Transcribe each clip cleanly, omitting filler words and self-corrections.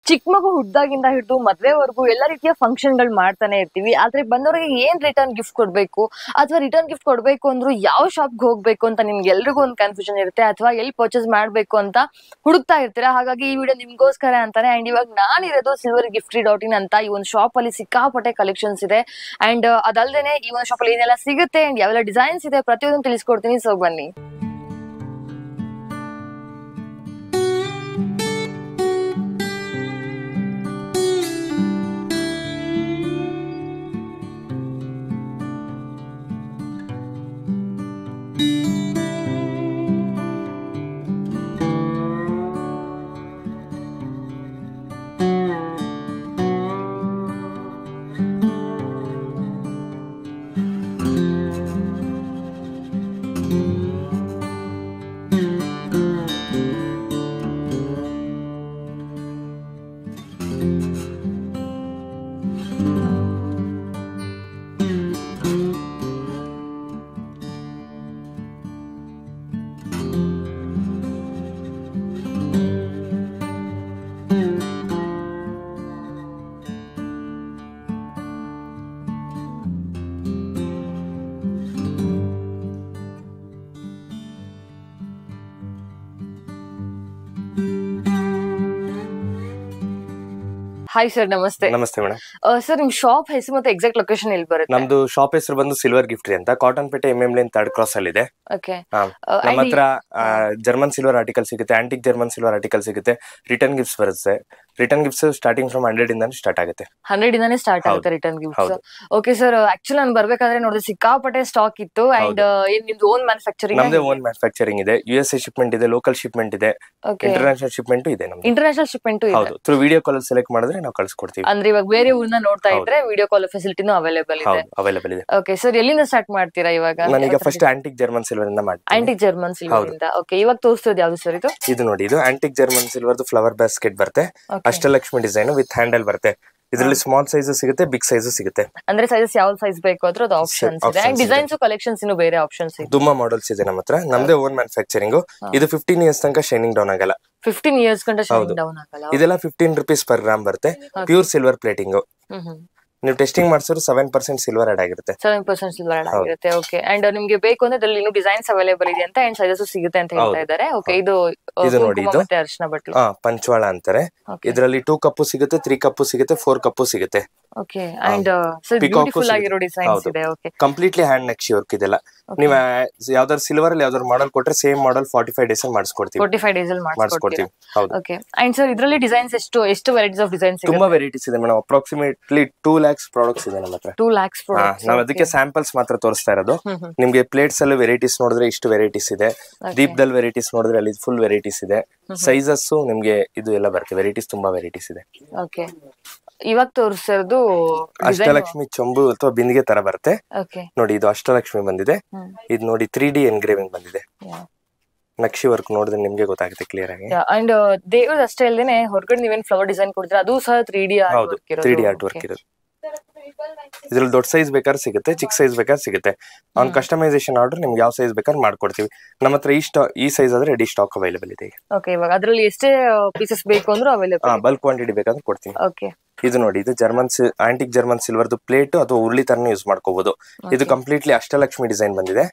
ಚಿಕ್ಕ ಮಗು ಹುಟ್ಟಾಗಿಂದ ಹಿಡಿದು ಮದ್ವೆವರೆಗೂ ಎಲ್ಲ ರೀತಿಯ ಫಂಕ್ಷನ್ ಗಳು ಮಾಡ್ತಾನೆ ಇರ್ತೀವಿ. ಆದ್ರೆ ಬಂದವರಿಗೆ ಏನ್ ರಿಟರ್ನ್ ಗಿಫ್ಟ್ ಕೊಡ್ಬೇಕು ಅಥವಾ ರಿಟರ್ನ್ ಗಿಫ್ಟ್ ಕೊಡ್ಬೇಕು ಅಂದ್ರೂ ಯಾವ ಶಾಪ್ಗೆ ಹೋಗ್ಬೇಕು ಅಂತ ನಿಮ್ಗೆ ಎಲ್ರಿಗೂ ಒಂದು ಕನ್ಫ್ಯೂಷನ್ ಇರುತ್ತೆ, ಅಥವಾ ಎಲ್ಲಿ ಪರ್ಚೇಸ್ ಮಾಡ್ಬೇಕು ಅಂತ ಹುಡುಕ್ತಾ ಇರ್ತೀರಾ. ಹಾಗಾಗಿ ಈ ವಿಡಿಯೋ ನಿಮ್ಗೋಸ್ಕರ ಅಂತಾನೆ. ಅಂಡ್ ಇವಾಗ ನಾನಿರೋದು silvergiftree.in ಅಂತ ಈ ಒಂದು ಶಾಪ್ ಅಲ್ಲಿ ಸಿಕ್ಕಾಪಟ್ಟೆ ಕಲೆಕ್ಷನ್ಸ್ ಇದೆ. ಅಂಡ್ ಅದಲ್ದೇನೆ ಈ ಒಂದು ಶಾಪ್ ಅಲ್ಲಿ ಏನೆಲ್ಲ ಸಿಗುತ್ತೆ ಅಂಡ್ ಯಾವೆಲ್ಲ ಡಿಸೈನ್ಸ್ ಇದೆ ಪ್ರತಿಯೊಂದು ತಿಳಿಸ್ಕೊಡ್ತೀನಿ. ಸೊ ಬನ್ನಿ. ಹಾಯ್ ಸರ್, ನಮಸ್ತೆ. ನಮಸ್ತೆ ಮೇಡಮ್. ಸರ್, ನಿಮ್ ಶಾಪ್ ಹೆಸರು ಮತ್ತೆ ಎಕ್ಸಾಕ್ಟ್ ಲೊಕೇಶನ್ ಎಲ್ಲಿ ಬರುತ್ತೆ? ನಮ್ದು ಶಾಪ್ ಹೆಸರು ಬಂದು ಸಿಲ್ವರ್ ಗಿಫ್ಟ್ರಿ ಅಂತ, ಕಾಟನ್ ಪೇಟೆ MM ಲೈನ್ 3rd ಕ್ರಾಸ್ ಅಲ್ಲಿ ಇದೆ. ಓಕೆ. ನಮ್ಮ ಹತ್ರ ಜರ್ಮನ್ ಸಿಲ್ವರ್ ಆರ್ಟಿಕಲ್ ಸಿಗುತ್ತೆ, ಆಂಟಿಕ್ ಜರ್ಮನ್ ಸಿಲ್ವರ್ ಆರ್ಟಿಕಲ್ ಸಿಗುತ್ತೆ, ರಿಟರ್ನ್ ಗಿಫ್ಟ್ಸ್ ಬರುತ್ತೆ. ರಿಟರ್ನ್ ಗಿಫ್ಟ್ಸ್ ಸ್ಟಾರ್ಟಿಂಗ್ ಫ್ರಮ್ 100 ಇಂದಾನೆ ಸ್ಟಾರ್ಟ್ ಆಗುತ್ತೆ. 100 ಇಂದಾನೆ ಸ್ಟಾರ್ಟ್ ಆಗುತ್ತೆ return gifts. Okay sir, actually ನಾನು ಬರ್ಬೇಕಾದ್ರೆ ನೋಡಿದ್ರೆ ಸಿಕ್ಕಾಪಟ್ಟೆ ಸ್ಟಾಕ್ ಇತ್ತು. ಅಂಡ್ ನಿಮ್ದು ಓನ್ ಮ್ಯಾನುಫ್ಯಾಕ್ಚರಿಂಗ್? ನಮ್ದೇ ಓನ್ ಮ್ಯಾನುಫ್ಯಾಕ್ಚರಿಂಗ್ ಇದೆ. USA ಶಿಪ್ಮೆಂಟ್ ಇದೆ, ಲೋಕಲ್ ಶಿಪ್ಮೆಂಟ್ ಇದೆ, ಇಂಟರ್ನ್ಯಾಷನಲ್ ಶಿಪ್ಮೆಂಟ್ ಇದೆ. ನಮ್ದು ಇಂಟರ್ನ್ಯಾಷನಲ್ ಶಿಪ್ಮೆಂಟ್ ಇದೆ. ಹೌದು, ಥ್ರೂ ವಿಡಿಯೋ ಕಾಲ್ ಸೆಲೆಕ್ಟ್ ಮಾಡಿದ್ರೆ ನಾವು ಕಳಿಸ್ಕೊಡ್ತೀವಿ. ಅಂದ್ರೆ ಇವಾಗ ಬೇರೆ ಊರ್ನ ನೋಡ್ತಾ ಇದ್ರೆ ವಿಡಿಯೋ ಕಾಲ್ ಫೆಸಿಲಿಟಿನೂ ಅವೈಲೇಬಲ್ ಇದೆ. ಅವೈಲೇಬಲ್ ಇದೆ. ಓಕೆ ಸರ್, ಎಲ್ಲಿಂದ ಸ್ಟಾರ್ಟ್ ಮಾಡ್ತೀರಾ ಇವಾಗ? ನಾನೀಗ ಫಸ್ಟ್ ಆಂಟಿಕ್ ಜರ್ಮನ್ ಸಿಲ್ವರ್ ಇಂದ ಮಾಡ್ತೀನಿ. ಆಂಟಿಕ್ ಜರ್ಮನ್ ಸಿಲ್ವರ್ ಇಂದ. ಓಕೆ, ಇವಾಗ ತೋರಿಸೋದು ಯಾವ್ದು ಸರ್ ಇದು? ಇದು ನೋಡಿ, ಇದು antique German silver flower basket ಬರುತ್ತೆ, ಅಷ್ಟಲಕ್ಷ್ಮಿ ಡಿಸೈನ್ ವಿತ್ ಹ್ಯಾಂಡಲ್ ಬರುತ್ತೆ. ಇದರಲ್ಲಿ ಸ್ಮಾಲ್ ಸೈಜ್ ಸಿಗುತ್ತೆ, ಬಿಗ್ ಸೈಜ್ ಸಿಗುತ್ತೆ. ಅಂದ್ರೆ ಸೈಜಸ್ ಯಾವ ಸೈಜ್ ಬೇಕು ಅದ್ರ ಆಪ್ಷನ್ಸ್ ಇದೆ. ಅಂಡ್ ಡಿಸೈನ್ಸ್ ಕಲೆಕ್ಷನ್ಸ್ ಇನ್ನು ಬೇರೆ ಆಪ್ಷನ್ಸ್ ಇದೆ. ತುಂಬಾ ಮಾಡೆಲ್ಸ್ ಇದೆ ನಮ್ಮ ಹತ್ರ. ನಮ್ದೇ ಓನ್ ಮ್ಯಾನುಫ್ಯಾಕ್ಚರಿಂಗ್. ಇದು 15 ಇಯರ್ಸ್ ತನಕ ಶೈನಿಂಗ್ ಡೌನ್ ಆಗಲ್ಲ. 15 ಇಯರ್ಸ್ ಗಂಟ ಶೈನಿಂಗ್ ಡೌನ್ ಆಗಲ್ಲ. ಇದೆಲ್ಲ 15 ರೂಪೀಸ್ ಪರ್ ಗ್ರಾಮ್ ಬರುತ್ತೆ. Pure silver plating. ನೀವು ಟೆಸ್ಟಿಂಗ್ ಮಾಡಿಸಿದ್ರು 7% ಸಿಲ್ವರ್ ಆಡ್ ಆಗಿರುತ್ತೆ. 7% ಸಿಲ್ವರ್ ಆಡ್ ಆಗಿರುತ್ತೆ. ಓಕೆ. ಅಂಡ್ ನಿಮ್ಗೆ ಬೇಕು ಅಂದ್ರೆ ಇದರಲ್ಲಿ ಇನ್ನೂ ಡಿಸೈನ್ಸ್ ಅವೈಲೇಬಲ್ ಇದೆ ಅಂತ ಅಂಡ್ ಸೈಜಸ್ ಸಿಗುತ್ತೆ ಅಂತ ಹೇಳ್ತಾ ಇದ್ದಾರೆ. ಓಕೆ, ಇದು ನೋಡಿ, ಇದು ಅರಿಶಿನ ಬಟ್ಲು. ಪಂಚವಾಳ ಅಂತಾರೆ. ಇದರಲ್ಲಿ 2 ಕಪ್ಪು ಸಿಗುತ್ತೆ, 3 ಕಪ್ಪು ಸಿಗುತ್ತೆ, 4 ಕಪ್ಪು ಸಿಗುತ್ತೆ. ಓಕೆ. ಅಂಡ್ ಸರ್, ಬ್ಯೂಟಿಫುಲ್ ಆಗಿರೋ ಡಿಸೈನ್ಸ್ ಇದೆ. Okay, completely hand Naqvi work ಇದೆಲ್ಲ. ನೀವು ಯಾವ್ದಾದ್ರು ಸಿಲ್ವರ್ ಅಲ್ಲಿ ಯಾವ್ದಾದ್ರು ಮಾಡೆಲ್ ಕೊಟ್ರೆ ಸೇಮ್ ಮಾಡೆಲ್ 45 ಡೇಸ್ ಅಲ್ಲಿ ಮಾಡಿಸ್ಕೊಡ್ತೀವಿ. 45 ಡೇಸ್ ಅಲ್ಲಿ ಮಾಡಿಸ್ಕೊಡ್ತೀವಿ. ಓಕೆ. ಅಂಡ್ ಸರ್, ಇದರಲ್ಲಿ ಡಿಸೈನ್ಸ್ ಎಷ್ಟು ವೆರೈಟೀಸ್ ಆಫ್ ಡಿಸೈನ್ಸ್ ಇದೆ? ತುಂಬಾ ವೆರೈಟೀಸ್ ಇದೆ ಮೇಡಮ್. ಅಪ್ರಾಕ್ಸಿಮೇಟ್ಲಿ 2 lakhs ಪ್ರಾಡಕ್ಟ್ಸ್ ಇದೆ ನಮ್ಮ ಹತ್ರ. 2 lakhs ಪ್ರಾಡಕ್ಟ್ಸ್. ನಾವು ಅದಕ್ಕೆ ಸ್ಯಾಂಪಲ್ಸ್ ಮಾತ್ರ ತೋರಿಸ್ತಾ ಇರೋದು. ನಿಮ್ಗೆ ಪ್ಲೇಟ್ಸ್ ಅಲ್ಲಿ ವೆರೈಟೀಸ್ ನೋಡಿದ್ರೆ ಇಷ್ಟು ವೆರೈಟೀಸ್ ಇದೆ, ದೀಪದಲ್ಲಿ ವೆರೈಟೀಸ್ ನೋಡಿದ್ರೆ ಅಲ್ಲಿ ಫುಲ್ ವೆರೈಟೀಸ್ ಇದೆ. ಸೈಜಸ್ ನಿಮ್ಗೆ ಇದು ಎಲ್ಲ ಬರುತ್ತೆ, ವೆರೈಟೀಸ್ ತುಂಬಾ ವೆರೈಟೀಸ್ ಇದೆ. ಓಕೆ, ಇವಾಗ ತೋರಿಸೋದು ಅಷ್ಟಲಕ್ಷ್ಮಿ ಚೊಂಬು ಅಥವಾ ಬಿಂದಿಗೆ ತರ ಬರುತ್ತೆ. ನೋಡಿ, ಇದು ಅಷ್ಟಲಕ್ಷ್ಮಿ ಬಂದಿದೆ. ಇದು ನೋಡಿ 3D ಎನ್ಗ್ರೇವಿಂಗ್ ಬಂದಿದೆ. ನಕ್ಷಿ ವರ್ಕ್ ನೋಡಿದ್ರೆ ನಿಮ್ಗೆ ಗೊತ್ತಾಗುತ್ತೆ ಕ್ಲಿಯರ್ ಆಗಿ. ಅಂಡ್ ದೇವ್ರ ಅಷ್ಟೇ ಅಲ್ಲದೆ ಹೊರಗಡೆ ನೀವೇನ್ ಫ್ಲವರ್ ಡಿಸೈನ್ ಕೊಡ್ತೀರಾ ಅದು ಸಹ 3D ಆರ್ಟ್ ವರ್ಕ್ ಇರೋದು. ಇದ್ರಲ್ಲಿ ದೊಡ್ಡ ಸೈಜ್ ಬೇಕಾದ್ರೆ ಸಿಗುತ್ತೆ, ಚಿಕ್ಕ ಸೈಜ್ ಬೇಕಾದ್ರೆ ಸಿಗುತ್ತೆ. ಅವ್ನ್ ಕಸ್ಟಮೈಸೇಷನ್ ಆರ್ಡರ್ ನಿಮ್ಗೆ ಯಾವ ಸೈಜ್ ಬೇಕಾದ್ರೆ ಮಾಡ್ಕೊಡ್ತೀವಿ. ನಮ್ಮ ಹತ್ರ ಈ ಸೈಜ್ ಆದ್ರೆ ರೆಡಿ ಸ್ಟಾಕ್ ಅವೈಲೇಬಲ್ ಇದೆ. ಓಕೆ, ಇವಾಗ ಅದರಲ್ಲಿ ಎಷ್ಟೇ ಪೀಸಸ್ ಬೇಕು ಅಂದ್ರೂ ಅವೈಲೇಬಲ್. ಬಲ್ಕ್ ಕ್ವಾಂಟಿಟಿ ಬೇಕಾದ್ರೆ ಕೊಡ್ತೀನಿ. ಓಕೆ. ಇದು ನೋಡಿ, ಇದು ಆಂಟಿಕ್ ಜರ್ಮನ್ ಸಿಲ್ವರ್ದು ಪ್ಲೇಟ್ ಅಥವಾ ಉರುಳಿ ತರನೇ ಯೂಸ್ ಮಾಡ್ಕೋಬಹುದು. ಇದು ಕಂಪ್ಲೀಟ್ಲಿ ಅಷ್ಟಲಕ್ಷ್ಮಿ ಡಿಸೈನ್ ಬಂದಿದೆ.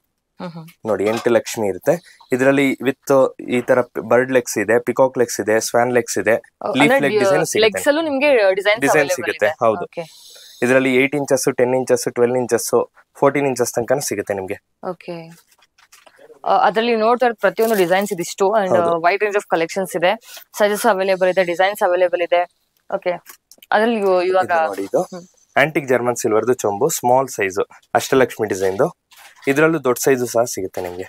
ನೋಡಿ, 8 ಲಕ್ಷ್ಮಿ ಇರುತ್ತೆ ಇದರಲ್ಲಿ. ವಿತ್ ಈ ತರ ಬರ್ಡ್ ಲೆಗ್ಸ್ ಇದೆ, ಪಿಕಾಕ್ ಲೆಗ್ಸ್ ಇದೆ, ಸ್ವಾನ್ ಲೆಗ್ಸ್ ಇದೆ, ಲೀಫ್ ಲೆಗ್ ಡಿಸೈನ್ ಸಿಗುತ್ತೆ. ಹೌದು, ಇದರಲ್ಲಿ 8 ಇಂಚಸ್, 10 ಇಂಚಸ್, 12 ಇಂಚಸ್, 14 ಇಂಚಸ್ ತನಕ ಸಿಗುತ್ತೆ ನಿಮ್ಗೆ. ಓಕೆ. ಅದರಲ್ಲಿ ನೋಡ್ತಾ ಇರೋ ಪ್ರತಿಯೊಂದು ಡಿಸೈನ್ಸ್ ಇದಿಷ್ಟು and wide range of collections ಇದೆ, ಸೈಜಸ್ ಅವೈಲೇಬಲ್ ಇದೆ, ಡಿಸೈನ್ಸ್ ಅವೈಲೇಬಲ್ ಇದೆ. ಓಕೆ, ಅದರಲ್ಲಿ ಇವಾಗ ನೋಡಿ, ಇದು ಆಂಟಿಕ್ ಜರ್ಮನ್ ಸಿಲ್ವರ್ದು ಚೊಂಬು, ಸ್ಮಾಲ್ ಸೈಜ್ ಅಷ್ಟಲಕ್ಷ್ಮಿ ಡಿಸೈನ್ದು. ಇದರಲ್ಲೂ ದೊಡ್ಡ ಸೈಜು ಸಹ ಸಿಗುತ್ತೆ ನಿಮ್ಗೆ.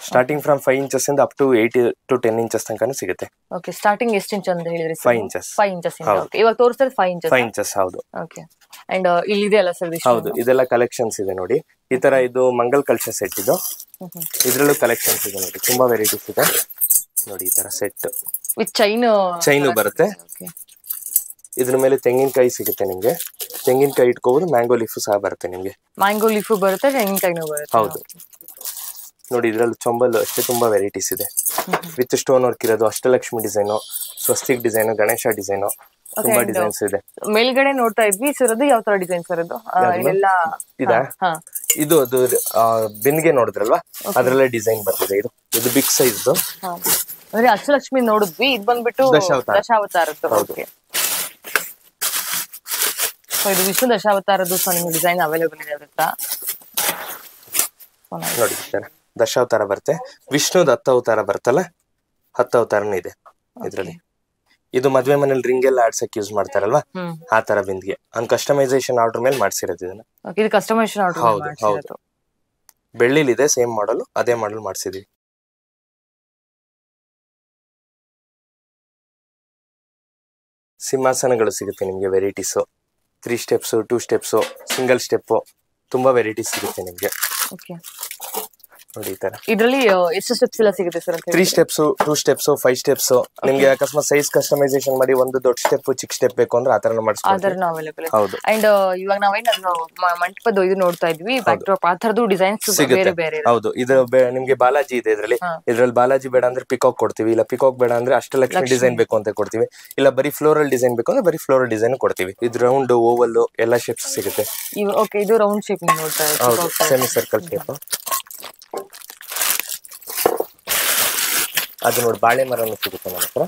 ಸ್ಟಾರ್ಟಿಂಗ್ ಫ್ರಮ್ 5 ಇಂಚಸ್ ಇಂದ ಅಪ್ ಟು 8 to 10 ಇಂಚಸ್ ತನಕ ಸಿಗುತ್ತೆ. ಓಕೆ, ಸ್ಟಾರ್ಟಿಂಗ್ ಎಷ್ಟು ಇಂಚ್ ಅಂತ ಹೇಳಿದ್ರಿ? 5 ಇಂಚಸ್. 5 ಇಂಚಸ್ ಇಂದ. ಓಕೆ, ಇವಾಗ ತೋರಿಸ್ತಾರೆ 5 ಇಂಚಸ್. 5 ಇಂಚಸ್, ಹೌದು. ಓಕೆ. ಅಂಡ್ ಇಲ್ಲಿ ಇದೆ ಅಲ್ಲ ಸರ್? ಹೌದು, ಇದೆಲ್ಲ ಕಲೆಕ್ಷನ್ಸ್ ಇದೆ ನೋಡಿ. ಈ ತರ ಇದು ಮಂಗಲ್ ಕಲ್ಚರ್ ಸೆಟ್. ಇದು ಇದ್ರಲ್ಲೂ ಕಲೆಕ್ಷನ್ಸ್ ಇದೆ ನೋಡಿ, ತುಂಬಾ ವೆರೈಟೀಸ್ ಇದೆ ನೋಡಿ. ಈ ತರ ಸೆಟ್ ವಿತ್ ಚೈನು ಬರುತ್ತೆ. ಇದ್ರ ಮೇಲೆ ತೆಂಗಿನಕಾಯಿ ಸಿಗುತ್ತೆ ನಿಮ್ಗೆ. ತೆಂಗಿನಕಾಯಿ ಇಟ್ಕೋಬಹುದು, ಮ್ಯಾಂಗೋ ಲೀಫ್ ಸಹ ಬರುತ್ತೆ ನಿಮ್ಗೆ. ಮ್ಯಾಂಗೋ ಲೀಫ್ ಬರುತ್ತೆ, ತೆಂಗಿನಕಾಯಿನೂ ಬರುತ್ತೆ. ಹೌದು. ನೋಡಿ ಇದ್ರಲ್ಲಿ ಚೊಂಬಲ್ ಅಷ್ಟೇ ತುಂಬಾ ವೆರೈಟೀಸ್ ಇದೆ. ವಿತ್ ಸ್ಟೋನ್ ವರ್ಕ್ ಇರೋದು, Ashtalakshmi design, Swastik design, Ganesha design, ತುಂಬಾ ಡಿಸೈನ್ಸ್ ಇದೆ. ಮೇಲ್ಗಡೆ ನೋಡ್ತಾ ಇದ್ವಿ ಸರ್, ಅದು ಯಾವ ತರ ಡಿಸೈನ್ ಸರ್ ಅದು? ಇದೆಲ್ಲ ಇದು ಅದು ಬಿನ್ಗೆ ನೋಡಿದ್ರಲ್ವಾ, ಅದ್ರಲ್ಲೇ ಡಿಸೈನ್ ಬರ್ತಿದೆ. ಇದು ಬಿಗ್ ಸೈಜ್. ಅಂದ್ರೆ ಅಷ್ಟಲಕ್ಷ್ಮಿ ನೋಡಿದ್ವಿ, ಇದು ಬಂದ್ಬಿಟ್ಟು ದಶಾವತಾರದ್ದು. ಓಕೆ, ಇದು ವಿಷ್ಣು ದಶಾವತಾರದ್ದು. ಸೊ ನಿಮ್ಗೆ ಡಿಸೈನ್ ಅವೈಲೇಬಲ್ ಇದೆ ಅದಕ್ಕ ನೋಡಿ. ದಶಾವತಾರ ಬರುತ್ತೆ, ವಿಷ್ಣುದ 10 ಅವತಾರ ಬರ್ತಲ್ಲ, 10 ಅವತಾರನೂ ಇದೆ ಇದ್ರಲ್ಲಿ. ಇದು ಮದ್ವೆ ಮನೇಲಿ ರಿಂಗ್ ಎಲ್ಲ ಆಡ್ಸಕ್ ಯೂಸ್ ಮಾಡ್ತಾರಲ್ವಾ, ಆ ತರ ಬಿಂದಿಗೆ. ಕಸ್ಟಮೈಸೇಷನ್ ಆರ್ಡರ್ ಮೇಲೆ ಮಾಡ್ಸಿರೋದು ಇದನ್ನ. ಇದು ಕಸ್ಟಮೈಸೇಷನ್ ಆರ್ಡರ್. ಹೌದು, ಬೆಳ್ಳಿಲಿದೆ ಸೇಮ್ ಮಾಡಲ್, ಅದೇ ಮಾಡಲ್ ಮಾಡ್ಸಿದೀವಿ. ಸಿಂಹಾಸನಗಳು ಸಿಗುತ್ತೆ ನಿಮ್ಗೆ varieties. 3 steps, 2 steps, single step, ತುಂಬಾ ವೆರೈಟೀಸ್ ಸಿಗುತ್ತೆ ನಿಮ್ಗೆ. ನೋಡಿ ಈ ತರ. ಇದರಲ್ಲಿ ಎಷ್ಟು ಸ್ಟೆಪ್ಸ್ ಎಲ್ಲ ಸಿಗುತ್ತೆ ಸರ್? 3 steps, 2 steps, 5 steps. ನಿಮ್ಗೆ ಅಕಸ್ಮಾತ್ ಸೈಜ್ ಕಸ್ಟಮೈಸೇಷನ್ ಮಾಡಿ ಒಂದು ದೊಡ್ಡ ಸ್ಟೆಪ್, ಚಿಕ್ಕ ಸ್ಟೆಪ್ ಬೇಕು ಅಂದ್ರೆ ಆತರ ಮಾಡಿಸ್ಕೊಡ್ತೀವಿ. ಅವೈಲೇಬಲ್. ಅಂಡ್ ಇವಾಗ ನಾವೇನು ಮಂಟಪದ ಇದು ನೋಡ್ತಾ ಇದ್ವಿ, ಬ್ಯಾಕ್ ಡ್ರಾಪ್ ಆ ತರದ್ದು ಡಿಸೈನ್ಸ್ ಬೇರೆ ಬೇರೆ. ಹೌದು, ಇದು ನಿಮ್ಗೆ ಬಾಲಾಜಿ ಇದೆ ಇದ್ರಲ್ಲಿ ಬಾಲಾಜಿ ಬೇಡ ಅಂದ್ರೆ ಪಿಕಾಕ್ ಕೊಡ್ತೀವಿ, ಇಲ್ಲ ಪಿಕಾಕ್ ಬೇಡ ಅಂದ್ರೆ ಅಷ್ಟಲಕ್ಷ್ಮಿ ಡಿಸೈನ್ ಬೇಕು ಅಂತ ಕೊಡ್ತೀವಿ, ಇಲ್ಲ ಬರೀ ಫ್ಲೋರಲ್ ಡಿಸೈನ್ ಬೇಕು ಅಂದ್ರೆ ಬರೀ ಫ್ಲೋರಲ್ ಡಿಸೈನ್ ಕೊಡ್ತೀವಿ. ಇದು ರೌಂಡ್, ಓವಲ್ ಎಲ್ಲ ಶೇಪ್ಸ್ ಸಿಗುತ್ತೆ. ಓಕೆ, ಇದು ರೌಂಡ್ ಶೇಪ್ ನೋಡ್ತಾ ಇದ್ದೀವಿ. Semi circle shape. ಅದು ನೋಡಿ, ಬಾಳೆ ಮರನು ಸಿಗುತ್ತೆ ನಮ್ಮ ಹತ್ರ.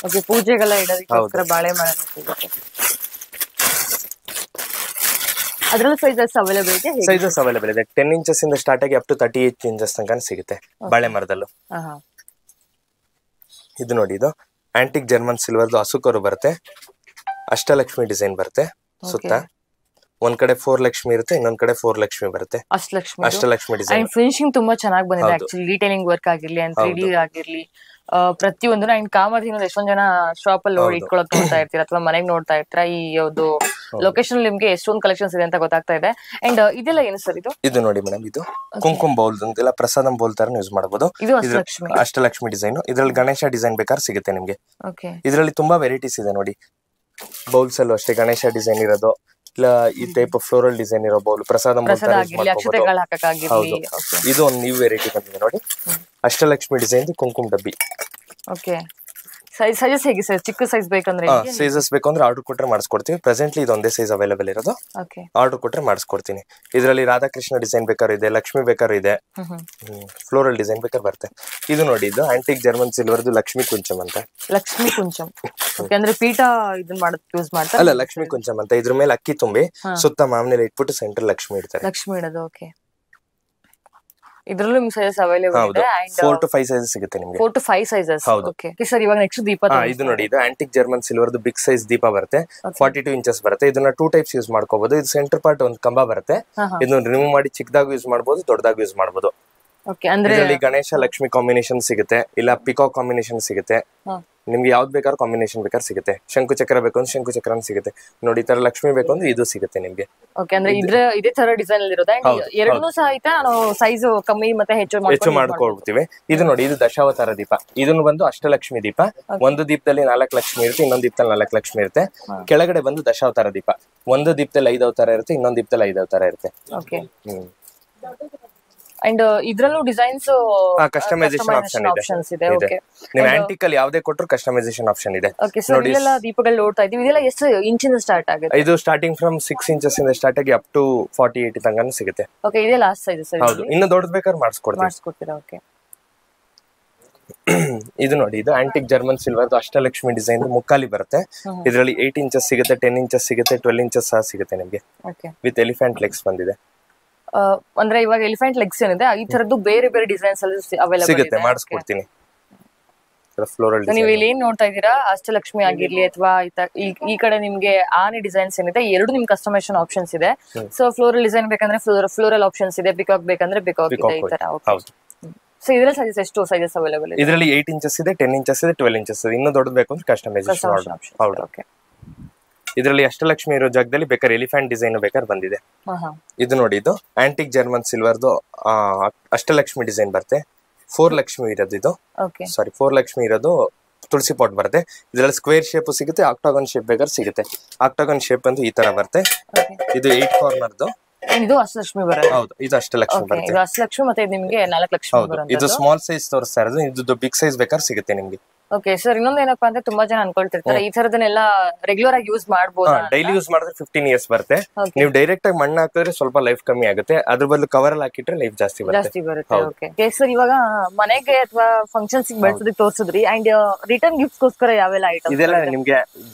ಓಕೆ, ಪೂಜೆಗೆಲ್ಲ ಇಡೋದಕ್ಕೋಸ್ಕರ ಬಾಳೆ ಮರನು ಸಿಗುತ್ತೆ. ಅದರಲ್ಲೂ ಸೈಜಸ್ ಅವೈಲೇಬಲ್ ಇದೆ? ಸೈಜಸ್ ಅವೈಲೇಬಲ್ ಇದೆ. 10 ಇಂಚಸ್ ಇಂದ ಸ್ಟಾರ್ಟ್ ಆಗಿ ಅಪ್ ಟು 38 ಇಂಚಸ್ ತನಕ ಸಿಗುತ್ತೆ ಬಾಳೆ ಮರದಲ್ಲೂ. ಇದು ನೋಡಿ, ಇದು ಆಂಟಿಕ್ ಜರ್ಮನ್ ಸಿಲ್ವರ್ದು ಅಸುಕರು ಬರುತ್ತೆ, ಅಷ್ಟಲಕ್ಷ್ಮಿ ಡಿಸೈನ್ ಬರುತ್ತೆ ಸುತ್ತ. ಒಂದ್ ಕಡೆ 4 ಲಕ್ಷ್ಮಿ ಇರುತ್ತೆ, ಇನ್ನೊಂದ್ ಕಡೆ 4 ಲಕ್ಷ್ಮಿ ಬರುತ್ತೆ. ಅಷ್ಟಲಕ್ಷ್ಮಿ ಡಿಸೈನ್. ಫಿನಿಶಿಂಗ್ ತುಂಬಾ ಚೆನ್ನಾಗಿ ಬಂದಿದೆ ಆಕ್ಚುಲಿ. ಡೀಟೇಲಿಂಗ್ ವರ್ಕ್ ಆಗಿರ್ಲಿ, 3D ಆಗಿರ್ಲಿ, ಪ್ರತಿಯೊಂದು. ಅಂಡ್ ಕಾಮರ್ಸ್ ಎಷ್ಟೊಂದ್ ಜನ ಶಾಪ್ ಅಲ್ಲಿ ಇಟ್ಕೊಳಕ್ ನೋಡ್ತಾ ಇರ್ತೀರಾ ಅಥವಾ ಮನೆಗೆ ನೋಡ್ತಾ ಇರ್ತೀರಾ. ಈ ಒಂದು ಲೊಕೇಶನ್ ನಿಮ್ಗೆ ಎಷ್ಟೊಂದು ಕಲೆಕ್ಷನ್ಸ್ ಇದೆ ಅಂತ ಗೊತ್ತಾಗ್ತಾ ಇದೆ. ಅಂಡ್ ಇದೆಲ್ಲ ಏನು ಸರ್? ಇದು ನೋಡಿ ಮೇಡಮ್, ಇದು ಕುಂಕುಮ ಬೌಲ್ ಅಂತೆಲ್ಲ ಪ್ರಸಾದಂ ಬೌಲ್ ತರ ಯೂಸ್ ಮಾಡಬಹುದು. ಇದು ಅಷ್ಟಲಕ್ಷ್ಮಿ ಡಿಸೈನ್. ಇದ್ರಲ್ಲಿ ಗಣೇಶ ಡಿಸೈನ್ ಬೇಕಾದ್ರೆ ಸಿಗುತ್ತೆ ನಿಮ್ಗೆ. ಇದ್ರಲ್ಲಿ ತುಂಬಾ ವೆರೈಟೀಸ್ ಇದೆ ನೋಡಿ. ಬೌಲ್ಸ್ ಅಲ್ಲೂ ಅಷ್ಟೇ ಗಣೇಶ ಡಿಸೈನ್ ಇರೋದು, ಇಲ್ಲ ಈ ಟೈಪ್ ಫ್ಲೋರಲ್ ಡಿಸೈನ್ ಇರೋ ಬೌಲ್, ಪ್ರಸಾದಂ ಬೌಲ್. ಇದು ಒಂದು ನ್ಯೂ ವೆರೈಟಿ ಬಂದಿದೆ ನೋಡಿ, ಅಷ್ಟಲಕ್ಷ್ಮಿ ಡಿಸೈನ್ ಕುಂಕುಮ ಡಬ್ಬಿ. ಓಕೆ, ಸೈಜಸ್ ಹೇಗೆ ಸರ್? ಚಿಕ್ಕ ಸೈಜ್ ಬೇಕಂದ್ರೆ ಸೈಜಸ್ ಬೇಕಂದ್ರೆ ಆರ್ಡರ್ ಕೊಟ್ರೆ ಮಾಡಿಸ್ಕೊಡ್ತೀವಿ. ಪ್ರೆಸೆಂಟ್ಲಿ ಇದೊಂದೇ ಸೈಜ್ ಅವೈಲೇಬಲ್ ಇರೋದು. ಆರ್ಡರ್ ಕೊಟ್ರೆ ಮಾಡಿಸ್ಕೊಡ್ತೀನಿ. ಇದರಲ್ಲಿ ರಾಧಾಕೃಷ್ಣ ಡಿಸೈನ್ ಬೇಕಾದ್ರೂ ಇದೆ, ಲಕ್ಷ್ಮಿ ಬೇಕಾದ್ರೂ ಇದೆ, ಫ್ಲೋರಲ್ ಡಿಸೈನ್ ಬೇಕಾದ್ರೆ ಬರುತ್ತೆ. ಇದು ನೋಡಿ, ಇದು ಆಂಟಿಕ್ ಜರ್ಮನ್ ಸಿಲ್ವರ್ದು ಲಕ್ಷ್ಮಿ ಕುಂಚಮ್ ಅಂತ. ಲಕ್ಷ್ಮಿ ಕುಂಚಮ್ ಅಂದ್ರೆ ಪೀಠ ಇದನ್ನ ಮಾಡೋದಕ್ಕೆ ಯೂಸ್ ಮಾಡ್ತಾರೆ? ಅಲ್ಲ, ಲಕ್ಷ್ಮಿ ಕುಂಚಮ್ ಅಂತ. ಇದ್ರ ಮೇಲೆ ಅಕ್ಕಿ ತುಂಬಿ ಸುತ್ತ ಮಾಮೂಲಿ ಇಟ್ಬಿಟ್ಟು ಸೆಂಟರ್ ಲಕ್ಷ್ಮಿ ಇಡ್ತಾರೆ. ಲಕ್ಷ್ಮಿ ಇಡೋದು. ಓಕೆ, ಇದ್ರಲ್ಲೂ ಸೈಜಸ್ ಅವೈಲೇಬಲ್ ಇದೆ. 4 to 5 ಸೈಜಸ್ ಸಿಗುತ್ತೆ ನಿಮಗೆ. 4 to 5 ಸೈಜಸ್. ಓಕೆ ಸರ್, ಇವಾಗ ನೆಕ್ಸ್ಟ್ ದೀಪ. ಇದು ನೋಡಿ, ಇದು ಆಂಟಿಕ್ ಜರ್ಮನ್ ಸಿಲ್ವರ್ದು ಬಿಗ್ ಸೈಜ್ ದೀಪ ಬರುತ್ತೆ. 42 ಇಂಚಸ್ ಬರುತ್ತೆ. ಇದನ್ನ 2 ಟೈಪ್ಸ್ ಯೂಸ್ ಮಾಡ್ಕೋಬಹುದು. ಇದು ಸೆಂಟರ್ ಪಾರ್ಟ್ ಒಂದು ಕಂಬ ಬರುತ್ತೆ, ಇದನ್ನ ರಿಮೂವ್ ಮಾಡಿ ಚಿಕ್ಕದಾಗಿ ಯೂಸ್ ಮಾಡಬಹುದು, ದೊಡ್ಡದಾಗಿ ಯೂಸ್ ಮಾಡಬಹುದು. ಇದರಲ್ಲಿ ಗಣೇಶ ಲಕ್ಷ್ಮಿ ಕಾಂಬಿನೇಷನ್ ಸಿಗುತ್ತೆ, ಇಲ್ಲ ಪಿಕಾಕ್ ಕಾಂಬಿನೇಷನ್ ಸಿಗುತ್ತೆ. ನಿಮ್ಗೆ ಯಾವ್ದು ಬೇಕಾದ್ರೂ ಕಾಂಬಿನೇಷನ್ ಬೇಕಾದ್ರೆ ಸಿಗುತ್ತೆ. ಶಂಕು ಚಕ್ರ ಬೇಕು ಅಂದ್ರೆ ಶಂಕು ಚಕ್ರ ಸಿಗುತ್ತೆ ನೋಡಿ. ಈ ತರ ಲಕ್ಷ್ಮಿ ಬೇಕು ಅಂದ್ರೆ ಇದು ಸಿಗುತ್ತೆ ನಿಮ್ಗೆ. ಅಂದ್ರೆ ಇದೇ ತರ ಡಿಸೈನ್ ಅಲ್ಲಿ ಇರೋದು. ಎರಡನ್ನೂ ಸಹಿತ ನಾವು ಸೈಜ್ ಕಮ್ಮಿ ಮತ್ತೆ ಹೆಚ್ಚು ಮಾಡ್ಕೊಳ್ತೀವಿ. ಇದು ನೋಡಿ, ಇದು ದಶಾವತಾರ ದೀಪ. ಇದನ್ನು ಬಂದು ಅಷ್ಟಲಕ್ಷ್ಮಿ ದೀಪ. ಒಂದು ದೀಪದಲ್ಲಿ 4 ಲಕ್ಷ್ಮಿ ಇರುತ್ತೆ, ಇನ್ನೊಂದು ದೀಪದಲ್ಲಿ 4 ಲಕ್ಷ್ಮಿ ಇರುತ್ತೆ. ಕೆಳಗಡೆ ಬಂದು ದಶಾವತಾರ ದೀಪ. ಒಂದು ದೀಪದಲ್ಲಿ 5 ಅವತಾರ ಇರುತ್ತೆ, ಇನ್ನೊಂದು ದೀಪದಲ್ಲಿ 5 ಅವತಾರ ಇರುತ್ತೆ. ಅಂಡ್ ಇದ್ರಲ್ಲೂ ಡಿಸೈನ್ಸ್ ಕಸ್ಟಮೈಸೇಷನ್ ಆಪ್ಷನ್ ಇದೆ. ನೀವು ಆಂಟಿಕ್ ಅಲ್ಲಿ ಯಾವುದೇ ಕೊಟ್ಟರು ಕಸ್ಟಮೈಸೇಷನ್ ಆಪ್ಷನ್ ಇದೆ. ನೋಡಿ, ಇದೆಲ್ಲ ದೀಪಗಳು ನೋಡ್ತಾ ಇದೀವಿ. ಇದೆಲ್ಲ ಎಷ್ಟು ಇಂಚಿಂದ ಸ್ಟಾರ್ಟ್ ಆಗುತ್ತೆ? ಇದು ಸ್ಟಾರ್ಟಿಂಗ್ ಫ್ರಮ್ 6 ಇಂಚಸ್ ಇಂದ ಸ್ಟಾರ್ಟ್ ಆಗಿ ಅಪ್ ಟು 48 ತನಕ ಸಿಗುತ್ತೆ. ಓಕೆ, ಇದೇ ಲಾಸ್ಟ್ ಸೈಜ್ ಸರ್? ಹೌದು, ಇನ್ನು ದೊಡ್ಡದು ಬೇಕಾದ್ರೆ ಮಾಡಿಸ್ಕೊಡ್ತೀರಾ? ಓಕೆ, ಇದು ನೋಡಿ, ಇದು antique German silver Ashtalakshmi design ಮುಕ್ಕಾಲಿ ಬರುತ್ತೆ. ಇದರಲ್ಲಿ 8 ಇಂಚಸ್ ಸಿಗುತ್ತೆ, 10 ಇಂಚಸ್ ಸಿಗುತ್ತೆ, 12 ಇಂಚಸ್ ಸಹ ಸಿಗುತ್ತೆ ನಿಮಗೆ. ವಿತ್ ಎಲಿಫೆಂಟ್ ಲೆಗ್ಸ್ ಬಂದಿದೆ. ಅಂದ್ರೆ ಇವಾಗ ಎಲಿಫೆಂಟ್ ಲೆಗ್ಸ್ ಏನಿದೆ, ಈ ತರದ್ದು ಬೇರೆ ಬೇರೆ ಡಿಸೈನ್ಸ್ ಅಲ್ಲಿ ಅವೈಲೇಬಲ್ ಸಿಗುತ್ತೆ, ಮಾಡಿಸ್ಕೊಡ್ತೀನಿ. ನೀವು ಇಲ್ಲಿ ಏನ್ ನೋಡ್ತಾ ಇದೀರಾ, ಅಷ್ಟಲಕ್ಷ್ಮಿ ಆಗಿರ್ಲಿ ಅಥವಾ ಈ ಕಡೆ ನಿಮ್ಗೆ ಆನೆ ಡಿಸೈನ್ಸ್ ಏನಿದೆ, ಎರಡು ನಿಮ್ ಕಸ್ಟಮೈಸೇಷನ್ ಆಪ್ಷನ್ಸ್ ಇದೆ. ಸೊ ಫ್ಲೋರಲ್ ಡಿಸೈನ್ ಬೇಕಂದ್ರೆ ಫ್ಲೋರಲ್ ಆಪ್ಷನ್ಸ್ ಇದೆ, ಪಿಕಾಕ್ ಬೇಕಂದ್ರೆ ಪಿಕಾಕ್ ಇದೆ, ಈ ತರ. ಸೊ ಇದರಲ್ಲಿ ಸೈಜಸ್ ಎಷ್ಟು ಸೈಜಸ್ ಅವೈಲೇಬಲ್ ಇದೆ? ಇದರಲ್ಲಿ 8 ಇಂಚಸ್ ಇದೆ, 10 ಇಂಚಸ್ ಇದೆ, 12 ಇಂಚಸ್ ಇದೆ. ಇನ್ನೂ ದೊಡ್ಡದು ಬೇಕು ಅಂದ್ರೆ ಕಸ್ಟಮೈಸೇಷನ್ ಆಪ್ಷನ್. ಹೌದು. ಓಕೆ, ಇದರಲ್ಲಿ ಅಷ್ಟಲಕ್ಷ್ಮಿ ಇರೋ ಜಾಗದಲ್ಲಿ ಬೇಕಾದ್ರೆ ಎಲಿಫೆಂಟ್ ಡಿಸೈನ್ ಬೇಕಾದ್ರೆ ಬಂದಿದೆ. ಇದು ನೋಡಿ, ಇದು ಆಂಟಿಕ್ ಜರ್ಮನ್ ಸಿಲ್ವರ್ದು ಅಷ್ಟಲಕ್ಷ್ಮಿ ಡಿಸೈನ್ ಬರುತ್ತೆ. 4 ಲಕ್ಷ್ಮಿ ಇರೋದು ಇದು. ಸಾರಿ, 4 ಲಕ್ಷ್ಮಿ ಇರೋದು ತುಳಸಿ ಪಾಟ್ ಬರುತ್ತೆ. ಇದರಲ್ಲಿ ಸ್ಕ್ವೇರ್ ಶೇಪ್ ಸಿಗುತ್ತೆ, ಆಕ್ಟಾಗನ್ ಶೇಪ್ ಬೇಕಾದ್ರೆ ಸಿಗುತ್ತೆ. ಆಕ್ಟಾಗನ್ ಶೇಪ್ ಅಂತ ಈ ತರ ಬರುತ್ತೆ. ಇದು 8 ಕಾರ್ನರ್ದು. ಇದು ಅಷ್ಟಲಕ್ಷ್ಮಿ ಬರುತ್ತೆ. ಹೌದು, ಇದು ಅಷ್ಟಲಕ್ಷ್ಮಿ Okay, ಬರುತ್ತೆ. ಇದು ಅಷ್ಟಲಕ್ಷ್ಮಿ ಮತ್ತೆ ಇದು ನಿಮ್ಗೆ 4 ಲಕ್ಷ್ಮಿ ಹೌದು, ಇದು ಬರುವಂತದ್ದು. ಸ್ಮಾಲ್ ಸೈಜ್ ತೋರಿಸ್ತಾ ಇರೋದು. ಇದು ಬಿಗ್ ಸೈಜ್ ಬೇಕಾದ್ರೆ ಸಿಗುತ್ತೆ ನಿಮ್ಗೆ. ಓಕೆ ಸರ್, ಇನ್ನೊಂದ್ ಏನಪ್ಪಾ ಅಂದ್ರೆ ತುಂಬಾ ಜನ ಅನ್ಕೊಳ್ತಿರ್ತಾರೆ ಈ ತರದನ್ನೆಲ್ಲ ರೆಗ್ಯುಲರ್ ಆಗಿ ಯೂಸ್ ಮಾಡಬಹುದು. ಡೈಲಿ ಯೂಸ್ ಮಾಡಿದ್ರೆ 15 ಇಯರ್ಸ್ ಬರುತ್ತೆ. Okay. ನೀವು ಡೈರೆಕ್ಟ್ ಆಗಿ ಮಣ್ಣು ಹಾಕಿದ್ರೆ ಸ್ವಲ್ಪ ಲೈಫ್ ಕಮ್ಮಿ ಆಗುತ್ತೆ, ಅದ್ರ ಬದಲು ಕವರ್ ಅಲ್ಲಿ ಹಾಕಿಟ್ರೆ ಲೈಫ್ ಜಾಸ್ತಿ ಬರುತ್ತೆ. ಜಾಸ್ತಿ ಬರುತ್ತೆ. ಓಕೆ ಸರ್, ಇವಾಗ ಮನೆಗೆ ಅಥವಾ ಫಂಕ್ಷನ್ಸ್ ಬೆಳೆಸೋದಕ್ಕೆ ತೋರಿಸಿದ್ರಿ. ಅಂಡ್ ರಿಟರ್ನ್ ಗಿಫ್ಟ್ ಗೋಸ್ಕರ ಯಾವೆಲ್ಲ ಐಟಮ್? ಇದೆಲ್ಲ ನಿಮ್ಗೆ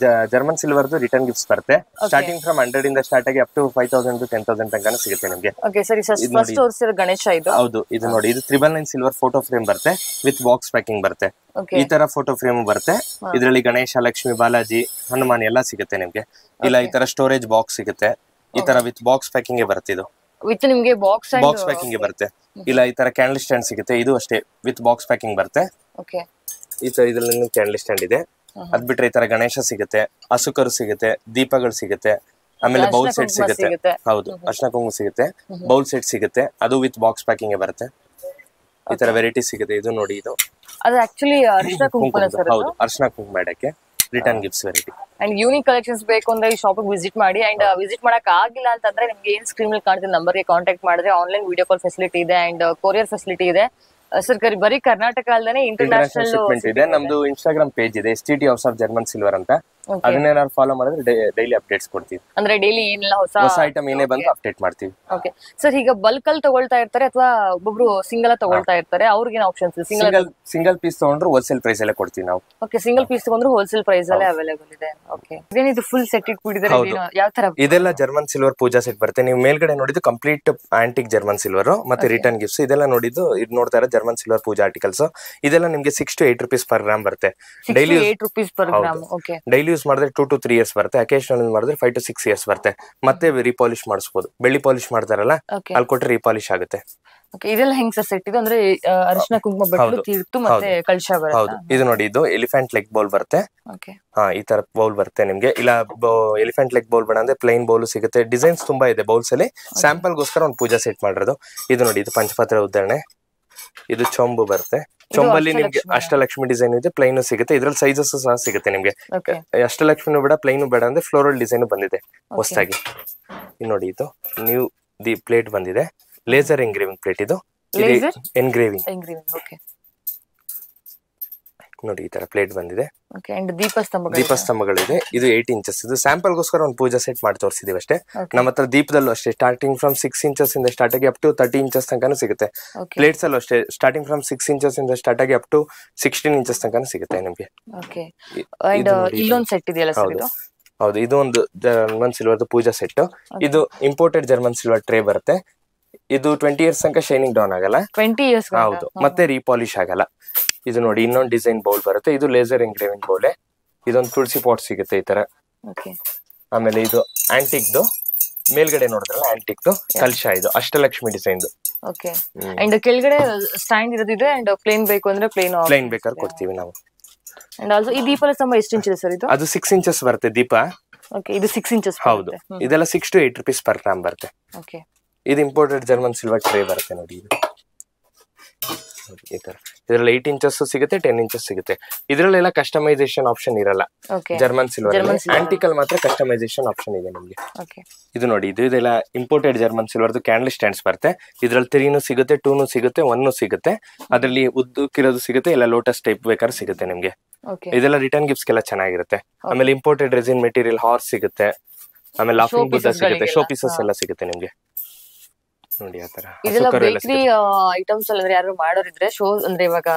ಜರ್ಮನ್ ಸಿಲ್ವರ್ದು ರಿಟರ್ನ್ ಗಿಫ್ಟ್ಸ್ ಬರುತ್ತೆ. ಸ್ಟಾರ್ಟಿಂಗ್ ಫ್ರಮ್ 100 ಇಂದ ಸ್ಟಾರ್ಟ್ ಆಗಿ ಅಪ್ ಟು 5000 to 10,000 ತನಕ ಸಿಗುತ್ತೆ ನಿಮ್ಗೆ. ಓಕೆ ಸರ್, ಫಸ್ಟ್ ತೋರಿಸಿರೋ ಗಣೇಶ ಇದು. ಹೌದು, ಇದು ನೋಡಿ, ಇದು 999 ಸಿಲ್ವರ್ ಫೋಟೋ ಫ್ರೇಮ್ ಬರುತ್ತೆ ವಿತ್ ಬಾಕ್ಸ್ ಪ್ಯಾಕಿಂಗ್ ಬರುತ್ತೆ. Okay. ಈ ತರ ಫೋಟೋ ಫ್ರೇಮ್ ಬರುತ್ತೆ. ಇದರಲ್ಲಿ ಗಣೇಶ, ಲಕ್ಷ್ಮಿ, ಬಾಲಾಜಿ, ಹನುಮಾನ್ ಎಲ್ಲ ಸಿಗುತ್ತೆ ನಿಮ್ಗೆ. ಇಲ್ಲ ಈ ತರ ಸ್ಟೋರೇಜ್ ಬಾಕ್ಸ್ ಸಿಗುತ್ತೆ. ಈ ತರ ವಿತ್ ಬಾಕ್ಸ್ ಪ್ಯಾಕಿಂಗ್ ಬರುತ್ತೆ. ಇದು ವಿತ್ ನಿಮ್ಗೆ ಬಾಕ್ಸ್ ಪ್ಯಾಕಿಂಗ್ ಬರುತ್ತೆ. ಇಲ್ಲ ಈ ತರ ಕ್ಯಾಂಡಲ್ ಸ್ಟ್ಯಾಂಡ್ ಸಿಗುತ್ತೆ. ಇದು ಅಷ್ಟೇ ವಿತ್ ಬಾಕ್ಸ್ ಪ್ಯಾಕಿಂಗ್ ಬರುತ್ತೆ. ಓಕೆ, ಈ ತರ ಇದ್ರಲ್ಲಿ ಕ್ಯಾಂಡಲ್ ಸ್ಟ್ಯಾಂಡ್ ಇದೆ. ಅದ್ ಬಿಟ್ರೆ ಈ ತರ ಗಣೇಶ ಸಿಗುತ್ತೆ, ಅಸುಕರು ಸಿಗುತ್ತೆ, ದೀಪಗಳು ಸಿಗುತ್ತೆ, ಆಮೇಲೆ ಬೌಲ್ ಸೆಟ್ ಸಿಗುತ್ತೆ. ಹೌದು, ಅರ್ಶನ ಕುಂಕುಮ ಸಿಗುತ್ತೆ, ಬೌಲ್ ಸೆಟ್ ಸಿಗುತ್ತೆ, ಅದು ವಿತ್ ಬಾಕ್ಸ್ ಪ್ಯಾಕಿಂಗ್ ಬರುತ್ತೆ. ಈ ತರ ವೆರೈಟಿ ಸಿಗುತ್ತೆ. ಇದು ನೋಡಿ, ಇದು ಅದು ಆಕ್ಚುಲಿ ಅರ್ಶನ ಕುಂಕುಮ ಸರ್. ಹೌದು, ಅರ್ಶನ ಕುಂಕುಮ ಮಾಡಕ್ಕೆ return gifts variety. And unique collections ಬೇಕು ಅಂದ್ರೆ ಈ ಶಾಪಿಗೆ ವಿಸಿಟ್ ಮಾಡಿ. ಅಂಡ್ ವಿಸಿಟ್ ಮಾಡಕ್ ಆಗಿಲ್ಲ ಅಂತಂದ್ರೆ ನಿಮ್ಗೆ ಏನ್ ಸ್ಕ್ರೀನ್ ಅಲ್ಲಿ ಕಾಣ್ತಿದೆ ನಂಬರ್ಗೆ ಕಾಂಟ್ಯಾಕ್ಟ್ ಮಾಡಿದ್ರೆ ಆನ್ಲೈನ್ ವಿಡಿಯೋ ಕಾಲ್ ಫೆಸಿಲಿಟಿ ಇದೆ ಅಂಡ್ ಕೊರಿಯರ್ ಫೆಸಿಲಿಟಿ ಇದೆ. ಸರ್ ಬರೀ ಕರ್ನಾಟಕ ಅಲ್ಲದೆ ಇಂಟರ್ನ್ಯಾಷನಲ್ ಶಿಪ್ಮೆಂಟ್ ಇದೆ. ನಮ್ದು ಇನ್ಸ್ಟಾಗ್ರಾಮ್ ಪೇಜ್ ಇದೆ, STT house of German silver ಅಂತ. ಅದನ್ನೇನಾದ್ರು ಫಾಲೋ ಮಾಡಿದ್ರೆ ಡೈಲಿ ಅಪ್ಡೇಟ್ಸ್ ಕೊಡ್ತೀವಿ. ಅಂದ್ರೆ ಡೈಲಿ ಏನೆಲ್ಲ ಹೊಸ ಐಟಮ್ ಏನೇ ಬಂದು ಅಪ್ಡೇಟ್ ಮಾಡ್ತೀವಿ. ಓಕೆ ಸರ್, ಈಗ ಬಲ್ಕ್ ಅಲ್ಲಿ ತಗೊಳ್ತಾ ಇರ್ತಾರೆ ಅಥವಾ ಒಬ್ಬೊಬ್ರು ಸಿಂಗಲ್ ತಗೊಳ್ತಾ ಇರ್ತಾರೆ, ಅವ್ರಿಗೆ ಆಪ್ಷನ್ಸ್? ಸಿಂಗಲ್ ಪೀಸ್ ತಗೊಂಡ್ರು ಹೋಲ್ಸೇಲ್ ಪ್ರೈಸ್ ಅಲ್ಲೇ ಕೊಡ್ತೀವಿ ನಾವು. ಓಕೆ, ಸಿಂಗಲ್ ಪೀಸ್ ತಗೊಂಡ್ರು ಹೋಲ್ಸೇಲ್ ಪ್ರೈಸ್ ಅಲ್ಲೇ ಅವೈಲೇಬಲ್ ಇದೆ. ಓಕೆ, ಇದೇನಿದು ಫುಲ್ ಸೆಟ್ ಇಟ್ಬಿಟ್ಟಿದ್ದಾರೆ, ಯಾವ ತರ? ಇದೆಲ್ಲ ಜರ್ಮನ್ ಸಿಲ್ವರ್ ಪೂಜಾ ಸೆಟ್ ಬರುತ್ತೆ. ನೀವು ಮೇಲ್ಗಡೆ ನೋಡಿದ್ದು ಕಂಪ್ಲೀಟ್ ಆಂಟಿಕ್ ಜರ್ಮನ್ ಸಿಲ್ವರ್ ಮತ್ತೆ ರಿಟರ್ನ್ ಗಿಫ್ಟ್ಸ್. ಇದೆಲ್ಲ ನೋಡಿದ್ದು ಇದು ನೋಡ್ತಾ ಇರೋ ಜರ್ಮನ್ ಸಿಲ್ವರ್ ಪೂಜಾ ಆರ್ಟಿಕಲ್ಸ್. ಇದೆಲ್ಲ ನಿಮ್ಗೆ 6 to 8 rupees per gram ಬರುತ್ತೆ. Daily 8 rupees per gram. Okay, daily use ಮಾಡಿದ್ರೆ 2 to 3 years ಬರುತ್ತೆ. ಅಕೇಶನಲ್ ಮಾಡಿದ್ರೆ 5 to 6 years ಬರುತ್ತೆ. ಮತ್ತೆ ರೀಪಾಲಿಶ್ ಮಾಡಿಸಬಹುದು. ಬೆಳ್ಳಿ ಪಾಲಿಶ್ ಮಾಡ್ತಾರಲ್ಲ, ಅಲ್ಲಿ ಕೊಟ್ಟರೆ ರೀಪಾಲಿಶ್ ಆಗುತ್ತೆ. ಓಕೆ, ಇದೆಲ್ಲ ಹೆಂಗ್ ಸರ್ ಸೆಟ್? ಇದು ಅಂದ್ರೆ ಅರಿಶಿನ ಕುಂಕುಮ ಬೆಟ್ಟು ತೀರ್ತು ಮತ್ತೆ ಕಳಶ ಬರುತ್ತೆ. ಹೌದು, ಇದು ನೋಡಿ, ಇದು ಎಲಿಫೆಂಟ್ ಲೆಗ್ ಬೌಲ್ ಬರುತ್ತೆ. ಓಕೆ, ಈ ತರ ಬೌಲ್ ಬರುತ್ತೆ ನಿಮ್ಗೆ. ಇಲ್ಲ ಎಲಿಫೆಂಟ್ ಲೆಗ್ ಬೌಲ್ ಬೇಡ ಅಂದ್ರೆ ಪ್ಲೈನ್ ಬೌಲ್ ಸಿಗುತ್ತೆ. ಡಿಸೈನ್ಸ್ ತುಂಬಾ ಇದೆ ಬೌಲ್ಸ್ ಅಲ್ಲಿ. ಸ್ಯಾಂಪಲ್ ಗೋಸ್ಕರ ಒಂದು ಪೂಜಾ ಸೆಟ್ ಮಾಡಿರೋದು. ಇದು ನೋಡಿ, ಇದು ಪಂಚಪಾತ್ರೆ ಉದಾಹರಣೆ. ಇದು ಚೊಂಬು ಬರುತ್ತೆ. ಚೊಂಬಲ್ಲಿ ನಿಮ್ಗೆ ಅಷ್ಟಲಕ್ಷ್ಮಿ ಡಿಸೈನ್ ಇದೆ, ಪ್ಲೈನ್ ಸಿಗುತ್ತೆ. ಇದ್ರಲ್ಲಿ ಸೈಜಸ್ ಸಹ ಸಿಗುತ್ತೆ ನಿಮ್ಗೆ. ಅಷ್ಟಲಕ್ಷ್ಮಿನೂ ಬೇಡ, ಪ್ಲೈನು ಬೇಡ ಅಂದ್ರೆ ಫ್ಲೋರಲ್ ಡಿಸೈನ್ ಬಂದಿದೆ ಹೊಸದಾಗಿ. ನೋಡಿ, ಇದು ನ್ಯೂ ಪ್ಲೇಟ್ ಬಂದಿದೆ, ಲೇಸರ್ ಎಂಗ್ರೇವಿಂಗ್ ಪ್ಲೇಟ್. ಇದು ಎಂಗ್ರೇವಿಂಗ್. ನೋಡಿ, ಈ ತರ ಪ್ಲೇಟ್ ಬಂದಿದೆ. ದೀಪಸ್ತಂಭಗಳಿದೆ. ಇದು 8 inches. ಇದು ಸ್ಯಾಂಪಲ್ ಗೋಸ್ಕರ ಒಂದು ಪೂಜಾ ಸೆಟ್ ಮಾಡಿ ತೋರಿಸಿದೀವಿ ಅಷ್ಟೇ. ನಮ್ಮ ಹತ್ರ ದೀಪದಲ್ಲೂ ಅಷ್ಟೇ ಸ್ಟಾರ್ಟಿಂಗ್ ಫ್ರಮ್ 6 inches ಇಂದ ಸ್ಟಾರ್ಟ್ ಆಗಿ ಅಪ್ ಟು 30 inches ತನಕ ಸಿಗುತ್ತೆ. ಪ್ಲೇಟ್ಸ್ ಅಲ್ಲೂ ಅಷ್ಟೇ ಸ್ಟಾರ್ಟಿಂಗ್ ಫ್ರಮ್ 6 inches ಇಂದ ಸ್ಟಾರ್ಟ್ ಆಗಿ ಅಪ್ ಟು 16 inches ತನಕ ಸಿಗುತ್ತೆ ನಿಮ್ಗೆ. ಇಲ್ಲೊಂದು ಸೆಟ್ ಇದೆಯಲ್ಲ ಸರ್ ಇದು? ಹೌದು, ಇದು ಒಂದು ಜರ್ಮನ್ ಸಿಲ್ವರ್ ಪೂಜಾ ಸೆಟ್. ಇದು ಇಂಪೋರ್ಟೆಡ್ ಜರ್ಮನ್ ಸಿಲ್ವರ್ ಟ್ರೇ ಬರುತ್ತೆ. ಇದು 20 years ತನಕ ಶೈನಿಂಗ್ ಡೌನ್ ಆಗಲ್ಲ. 20 years? ಹೌದು, ಮತ್ತೆ ರೀಪಾಲಿಶ್ ಆಗಲ್ಲ. ಇದು ನೋಡಿ, ಇನ್ನೊಂದು ಡಿಸೈನ್ ಬೌಲ್ ಬರುತ್ತೆ. ಇದು ಲೇಸರ್ ಎಂಗ್ರೇವಿಂಗ್ ಬೌಲ್. ಇದೊಂದು ತುಳಸಿ ಪಾಟ್ ಸಿಗುತ್ತೆ ಈ ತರ. ಆಮೇಲೆ ಇದು ಆಂಟಿಕ್ದು, ಮೇಲ್ಗಡೆ ನೋಡಿದ್ರಲ್ಲ ಆಂಟಿಕ್ದು ಕಲಶ. ಇದು ಅಷ್ಟಲಕ್ಷ್ಮಿ ಡಿಸೈನ್. ಓಕೆ, ಅಂಡ್ ಕೆಳಗಡೆ ಸ್ಟ್ಯಾಂಡ್ ಇರೋದಿದೆ. ಅಂಡ್ ಪ್ಲೇನ್ ಬೇಕು ಅಂದ್ರೆ ಪ್ಲೇನ್ ಬೇಕಾದ್ರೆ ಕೊಡ್ತೀವಿ ನಾವು. ಅಂಡ್ ಆಲ್ಸೋ ಈ ದೀಪದ ಸ್ತಂಭ ಎಷ್ಟು ಇಂಚ್ ಇದೆ ಸರ್ ಇದು? ಅದು 6 inches ಬರುತ್ತೆ ದೀಪ. ಓಕೆ, ಇದು 6 inches. ಹೌದು, ಇದೆಲ್ಲ 6 to 8 rupees per gram ಬರುತ್ತೆ. ಓಕೆ, ಇದು ಇಂಪೋರ್ಟೆಡ್ ಜರ್ಮನ್ ಸಿಲ್ವರ್ ಟ್ರೇ ಬರುತ್ತೆ ನೋಡಿ. ಇದು ಈ ತರ ಇದರಲ್ಲಿ 8 inches ಸಿಗುತ್ತೆ, 10 inches ಸಿಗುತ್ತೆ. ಇದರಲ್ಲೆಲ್ಲ ಕಸ್ಟಮೈಸೇಷನ್ ಆಪ್ಷನ್ ಇರಲ್ಲ. ಜರ್ಮನ್ ಸಿಲ್ವರ್ ಆಂಟಿಕಲ್ ಮಾತ್ರ ಕಸ್ಟಮೈಸೇಷನ್ ಆಪ್ಷನ್ ಇದೆ ನಿಮ್ಗೆ. ಇದು ನೋಡಿ, ಇದೆಲ್ಲ ಇಂಪೋರ್ಟೆಡ್ ಜರ್ಮನ್ ಸಿಲ್ವರ್ದು ಕ್ಯಾಂಡಲ್ ಸ್ಟ್ಯಾಂಡ್ಸ್ ಬರುತ್ತೆ. ಇದ್ರಲ್ಲಿ 3 ಸಿಗುತ್ತೆ, 2 ಸಿಗುತ್ತೆ, 1 ಸಿಗುತ್ತೆ. ಅದರಲ್ಲಿ ಉದ್ದಕ್ಕಿರೋದು ಸಿಗುತ್ತೆ, ಇಲ್ಲ ಲೋಟಸ್ ಟೈಪ್ ಬೇಕಾದ್ರೆ ಸಿಗುತ್ತೆ ನಿಮ್ಗೆ. ಇದೆಲ್ಲ ರಿಟರ್ನ್ ಗಿಫ್ಟ್ಸ್ ಗೆಲ್ಲ ಚೆನ್ನಾಗಿರುತ್ತೆ. ಆಮೇಲೆ ಇಂಪೋರ್ಟೆಡ್ ರೆಸಿನ್ ಮೆಟೀರಿಯಲ್ ಹಾರ್ಸ್ ಸಿಗುತ್ತೆ. ಆಮೇಲೆ ಲಾಫಿಂಗ್ ಬುದ್ಧ ಸಿಗುತ್ತೆ, ಶೋ ಪೀಸಸ್ ಎಲ್ಲ ಸಿಗುತ್ತೆ ನಿಮ್ಗೆ. ನೋಡಿ, ಆತರ ಇದೆಲ್ಲ ಬೇಕರಿ ಐಟಮ್ಸ್ ಅಲ್ಲ ಯಾರು ಮಾಡೋರಿದ್ರೆ ಶೋ ಅಂದ್ರೆ ಇವಾಗ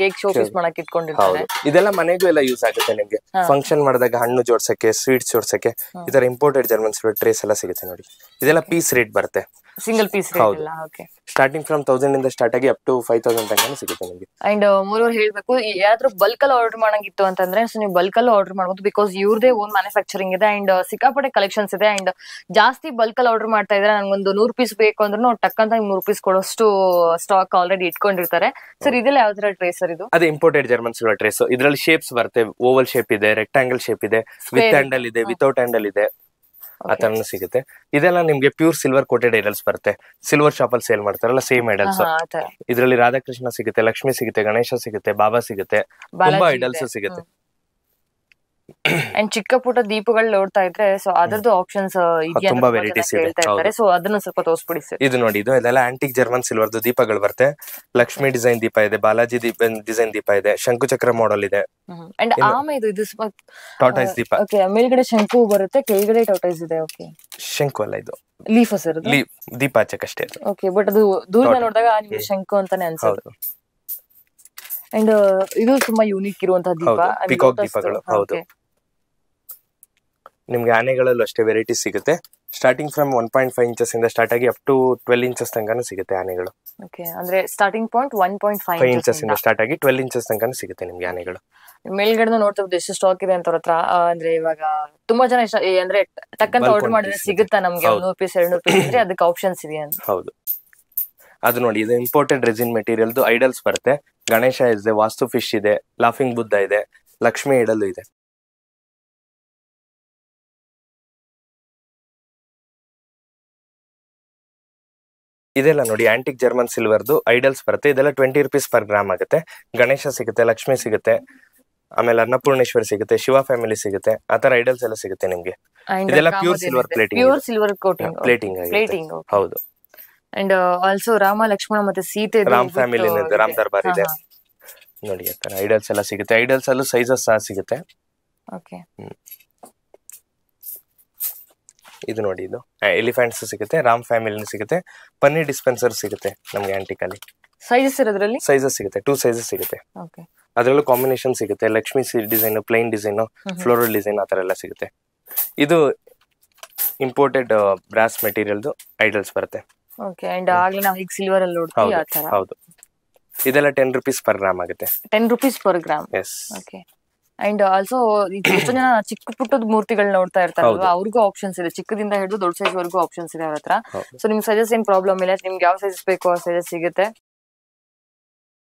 ಕೇಕ್ ಶೋ ಪೀಸ್ ಮಾಡಕ್ಕೆ ಇಟ್ಕೊಂಡಿರ್ತಾರೆ. ಇದೆಲ್ಲ ಮನೆಗೂ ಎಲ್ಲ ಯೂಸ್ ಆಗುತ್ತೆ ನಿಮ್ಗೆ. ಫಂಕ್ಷನ್ ಮಾಡಿದಾಗ ಹಣ್ಣು ಜೋಡ್ಸಕ್ಕೆ, ಸ್ವೀಟ್ಸ್ ಜೋಡ್ಸಕ್ಕೆ ಈ ತರ ಇಂಪೋರ್ಟೆಡ್ ಜರ್ಮನ್ ಸ್ವೀಟ್ ಟ್ರೇಸ್ ಎಲ್ಲ ಸಿಗುತ್ತೆ ನೋಡಿ. ಇದೆಲ್ಲ ಪೀಸ್ ರೇಟ್ ಬರುತ್ತೆ, ಸಿಂಗಲ್ ಪೀಸ್ ರೇಟ್ ಎಲ್ಲ. ಓಕೆ, ಸ್ಟಾರ್ಟಿಂಗ್ ಫ್ರಮ್ 1000 ಇಂದ ಸ್ಟಾರ್ಟ್ ಆಗಿ ಅಪ್ ಟು 5000 ತನಕ ಸಿಗುತ್ತೆ ನಿಮಗೆ. ಅಂಡ್ ಮೋರೋವರ್ ಹೇಳ್ಬೇಕು, ಯಾರಾದ್ರೂ ಬಲ್ಕ್ ಅಲ್ಲಿ ಆರ್ಡರ್ ಮಾಡಂಗಿತ್ತು ಅಂತಂದ್ರೆ ನೀವು ಬಲ್ಕ್ ಅಲ್ಲಿ ಆರ್ಡರ್ ಮಾಡಬಹುದು. ಬಿಕಾಸ್ ಇವ್ರದೇ ಓನ್ ಮ್ಯಾನುಫ್ಯಾಕ್ಚರಿಂಗ್ ಇದೆ ಅಂಡ್ ಸಿಕ್ಕಾಪಟ್ಟೆ ಕಲೆಕ್ಷನ್ಸ್ ಇದೆ. ಅಂಡ್ ಜಾಸ್ತಿ ಬಲ್ಕ್ ಅಲ್ಲಿ ಆರ್ಡರ್ ಮಾಡ್ತಾ ಇದ್ರೆ ನನ್ಗೊಂದು 100 ಪೀಸ್ ಬೇಕು ಅಂದ್ರೂ ಟಕ್ ಅಂತ 100 ಪೀಸ್ ಕೊಡೋಷ್ಟು ಸ್ಟಾಕ್ ಆಲ್ರೆಡಿ ಇಟ್ಕೊಂಡಿರ್ತಾರೆ. ಸರ್ ಇದೆಲ್ಲ ಯಾವ ತರ ಟ್ರೇಸ್ ಸರ್ ಇದು? ಅದೇ ಇಂಪೋರ್ಟೆಡ್ ಜರ್ಮನ್ ಸಿಲ್ವರ್ ಟ್ರೇಸ್. ಇದ್ರಲ್ಲಿ ಶೇಪ್ಸ್ ಬರುತ್ತೆ, ಓವಲ್ ಶೇಪ್ ಇದೆ, ರೆಕ್ಟಾಂಗಲ್ ಶೇಪ್ ಇದೆ, ವಿತ್ ಹ್ಯಾಂಡಲ್ ಇದೆ, ವಿತೌಟ್ ಹ್ಯಾಂಡಲ್ ಇದೆ, ಆ ತರನು ಸಿಗುತ್ತೆ. ಇದೆಲ್ಲ ನಿಮ್ಗೆ ಪ್ಯೂರ್ ಸಿಲ್ವರ್ ಕೋಟೆಡ್ ಐಡಲ್ಸ್ ಬರುತ್ತೆ. ಸಿಲ್ವರ್ ಶಾಪ್ ಅಲ್ಲಿ ಸೇಲ್ ಮಾಡ್ತಾರಲ್ಲ, ಸೇಮ್ ಐಡಲ್ಸ್. ಇದ್ರಲ್ಲಿ ರಾಧಾಕೃಷ್ಣ ಸಿಗುತ್ತೆ, ಲಕ್ಷ್ಮಿ ಸಿಗುತ್ತೆ, ಗಣೇಶ ಸಿಗುತ್ತೆ, ಬಾಬಾ ಸಿಗುತ್ತೆ, ತುಂಬಾ ಐಡಲ್ಸ್ ಸಿಗುತ್ತೆ. ಅಂಡ್ ಚಿಕ್ಕ ಪುಟ್ಟ ದೀಪಗಳು ನೋಡ್ತಾ ಇದ್ರೆ ಸೊ ಅದ್ರದ್ದು ಆಪ್ಷನ್ಸ್ ಇದೆಯಾ ತುಂಬಾ ಅಂತ varieties ಜನ ಇದೆ. ಕೇಳ್ತಾ ಇರ್ತಾರೆ. ಸೊ ಅದನ್ನ ಸ್ವಲ್ಪ ತೋರಿಸ್ಬಿಡಿ ಸರ್. ಇದು ನೋಡಿ, ಇದು ಇದೆಲ್ಲ ಆಂಟಿಕ್ ಜರ್ಮನ್ ಸಿಲ್ವರ್ದು ದೀಪಗಳು ಬರುತ್ತೆ. ಲಕ್ಷ್ಮಿ ಡಿಸೈನ್ ದೀಪ ಇದೆ, ಬಾಲಾಜಿ ಡಿಸೈನ್ ದೀಪ ಇದೆ, ಶಂಕುಚಕ್ರ ಮಾಡೆಲ್ ಇದೆ, ಅಂಡ್ ಆಮೇಲೆ ಇದು ಟಾರ್ಟೈಸ್ ದೀಪ. ಓಕೆ, ಮೇಲ್ಗಡೆ ಶಂಕು ಬರುತ್ತೆ, ಕೆಳಗಡೆ ಟಾರ್ಟೈಸ್ ಇದೆ. ಓಕೆ, ಶಂಕು ಅಲ್ಲ, ಇದು ಲೀಫ್ ಸರ್, ದೀಪ ಹಚ್ಚಕ್ಕಷ್ಟೇ ಅದು. ಓಕೆ, ಬಟ್ ಅದು ದೂರ ನೋಡಿದಾಗ ನಿಮ್ಗೆ ಶಂಕು ಅಂತಾನೆ ಅನ್ಸುತ್ತೆ. ಅಂಡ್ ಇದು ತುಂಬಾ ಯೂನಿಕ್ ಇರುವಂತಹ ದೀಪ, ಪಿಕಾಕ್ ದೀಪಗಳು. ಹೌದು, ನಿಮ್ಗೆ ಆನೆಗಳಲ್ಲೂ ಅಷ್ಟೇ ವೆರೈಟಿ ಸಿಗುತ್ತೆ. ಸ್ಟಾರ್ಟಿಂಗ್ ಫ್ರಮ್ 1.5 ಇಂಚಸ್ ಇಂದ ಸ್ಟಾರ್ಟ್ ಆಗಿ ಅಪ್ ಟು 12 ಇಂಚಸ್ ತನಕ ಸಿಗುತ್ತೆ ಆನೆಗಳು. ಓಕೆ, ಅಂದ್ರೆ ಸ್ಟಾರ್ಟಿಂಗ್ ಪಾಯಿಂಟ್ 1.5 ಇಂಚಸ್ ಇಂದ ಸ್ಟಾರ್ಟ್ ಆಗಿ 12 ಇಂಚಸ್ ತನಕ ಸಿಗುತ್ತೆ ನಿಮ್ಗೆ ಆನೆಗಳು. ಮೇಲ್ಗಡೆ ನೋಡ್ತಾ ಇದ್ದು ಎಷ್ಟು ಸ್ಟಾಕ್ ಇದೆ ಅಂತ ಅವ್ರ ಹತ್ರ. ಅಂದ್ರೆ ಇವಾಗ ತುಂಬಾ ಜನ ಅಂದ್ರೆ ಟಕ್ಕಂತ ಆರ್ಡರ್ ಮಾಡಿದ್ರೆ ಸಿಗುತ್ತಾ ನಮ್ಗೆ 100 ರೂಪೀಸ್ 200 ರೂಪೀಸ್ ಅಂದ್ರೆ ಅದಕ್ಕೆ ಆಪ್ಷನ್ಸ್ ಇದೆಯಾ ಅಂತ. ಹೌದು, ಅದು ನೋಡಿ, ಇದು ಇಂಪೋರ್ಟೆಡ್ ರೆಸಿನ್ ಮೆಟೀರಿಯಲ್ದು ಐಡಲ್ಸ್ ಬರುತ್ತೆ. ಗಣೇಶ ಇದೆ, ವಾಸ್ತು ಫಿಶ್ ಇದೆ, ಲಾಫಿಂಗ್ ಬುದ್ಧ ಇದೆ, ಲಕ್ಷ್ಮಿ ಐಡಲ್ ಇದೆ. ಇದೆಲ್ಲ ನೋಡಿ ಆಂಟಿಕ್ ಜರ್ಮನ್ ಸಿಲ್ವರ್ದು ಐಡಲ್ಸ್ ಬರುತ್ತೆ. ಇದೆಲ್ಲ 20 ರೂಪೀಸ್ ಪರ್ ಗ್ರಾಮ್ ಆಗುತ್ತೆ. ಗಣೇಶ ಸಿಗುತ್ತೆ, ಲಕ್ಷ್ಮಿ ಸಿಗುತ್ತೆ, ಆಮೇಲೆ ಅನ್ನಪೂರ್ಣೇಶ್ವರಿ ಸಿಗುತ್ತೆ, ಶಿವ ಫ್ಯಾಮಿಲಿ ಸಿಗುತ್ತೆ. ಆತರ ಐಡಲ್ಸ್ ಎಲ್ಲ ಸಿಗುತ್ತೆ ನಿಮ್ಗೆ. ಇದೆಲ್ಲ pure silver plating, pure silver coating, plating. ಹೌದು, ಅಂಡ್ ಆಲ್ಸೋ ರಾಮ ಲಕ್ಷ್ಮಣ ಮತ್ತೆ ಸೀತೆ ರಾಮ್ ಫ್ಯಾಮಿಲಿ, ರಾಮ್ ದರ್ಬಾರ್ ಇದೆ ನೋಡಿ. ಆತರ ಐಡಲ್ಸ್ ಎಲ್ಲ ಸಿಗುತ್ತೆ. ಐಡಲ್ಸ್ ಅಲ್ಲೂ ಸೈಜಸ್ ಸಹ ಸಿಗುತ್ತೆ. ಓಕೆ, ಇದು ನೋಡಿ, ಇದು ಎಲಿಫೆಂಟ್ಸ್ ಸಿಗುತ್ತೆ, ರಾಮ್ ಫ್ಯಾಮಿಲಿ ಸಿಗುತ್ತೆ, ಪನ್ನೀರ್ ಡಿಸ್ಪೆನ್ಸರ್ ಸಿಗುತ್ತೆ ನಮ್ಗೆ ಆಂಟಿಕ್ ಅಲ್ಲಿ. ಸೈಜಸ್ ಇರೋದ್ರಲ್ಲಿ ಸೈಜಸ್ ಸಿಗುತ್ತೆ, 2 ಸೈಜಸ್ ಸಿಗುತ್ತೆ. ಓಕೆ, ಅದರಲ್ಲೂ ಕಾಂಬಿನೇಷನ್ ಸಿಗುತ್ತೆ. Lakshmi design, plain design, floral design, ಆತರ ಎಲ್ಲ ಸಿಗುತ್ತೆ. ಇದು ಇಂಪೋರ್ಟೆಡ್ ಬ್ರಾಸ್ ಮೆಟೀರಿಯಲ್ದು ಐಡಲ್ಸ್ ಬರುತ್ತೆ. ಓಕೆ, ಅಂಡ್ ಆಗ್ಲೇ ನಾವು ಈಗ ಸಿಲ್ವರ್ ಅಲ್ಲಿ ನೋಡ್ತೀವಿ ಆ ತರ. ಹೌದು, ಇದೆಲ್ಲ 10 ರೂಪೀಸ್ ಪರ್ ಗ್ರಾಮ್ ಆಗುತ್ತೆ. 10 rupees per gram. Yes. Okay, and also ಎಷ್ಟು ಜನ ಚಿಕ್ಕ ಪುಟ್ಟದ ಮೂರ್ತಿಗಳು ನೋಡ್ತಾ ಇರ್ತಾರಲ್ವಾ, ಅವ್ರಿಗೂ ಆಪ್ಷನ್ಸ್ ಇದೆ. ಚಿಕ್ಕದಿಂದ ಹಿಡಿದು ದೊಡ್ಡ ಸೈಜ್ ವರೆಗೂ ಆಪ್ಷನ್ಸ್ ಇದೆ ಅವ್ರ ಹತ್ರ. ಸೊ ನಿಮ್ಗೆ ಸೈಜಸ್ ಏನ್ ಪ್ರಾಬ್ಲಮ್ ಇಲ್ಲ, ನಿಮ್ಗೆ ಯಾವ ಸೈಜಸ್ ಬೇಕು ಆ ಸೈಜಸ್ ಸಿಗುತ್ತೆ.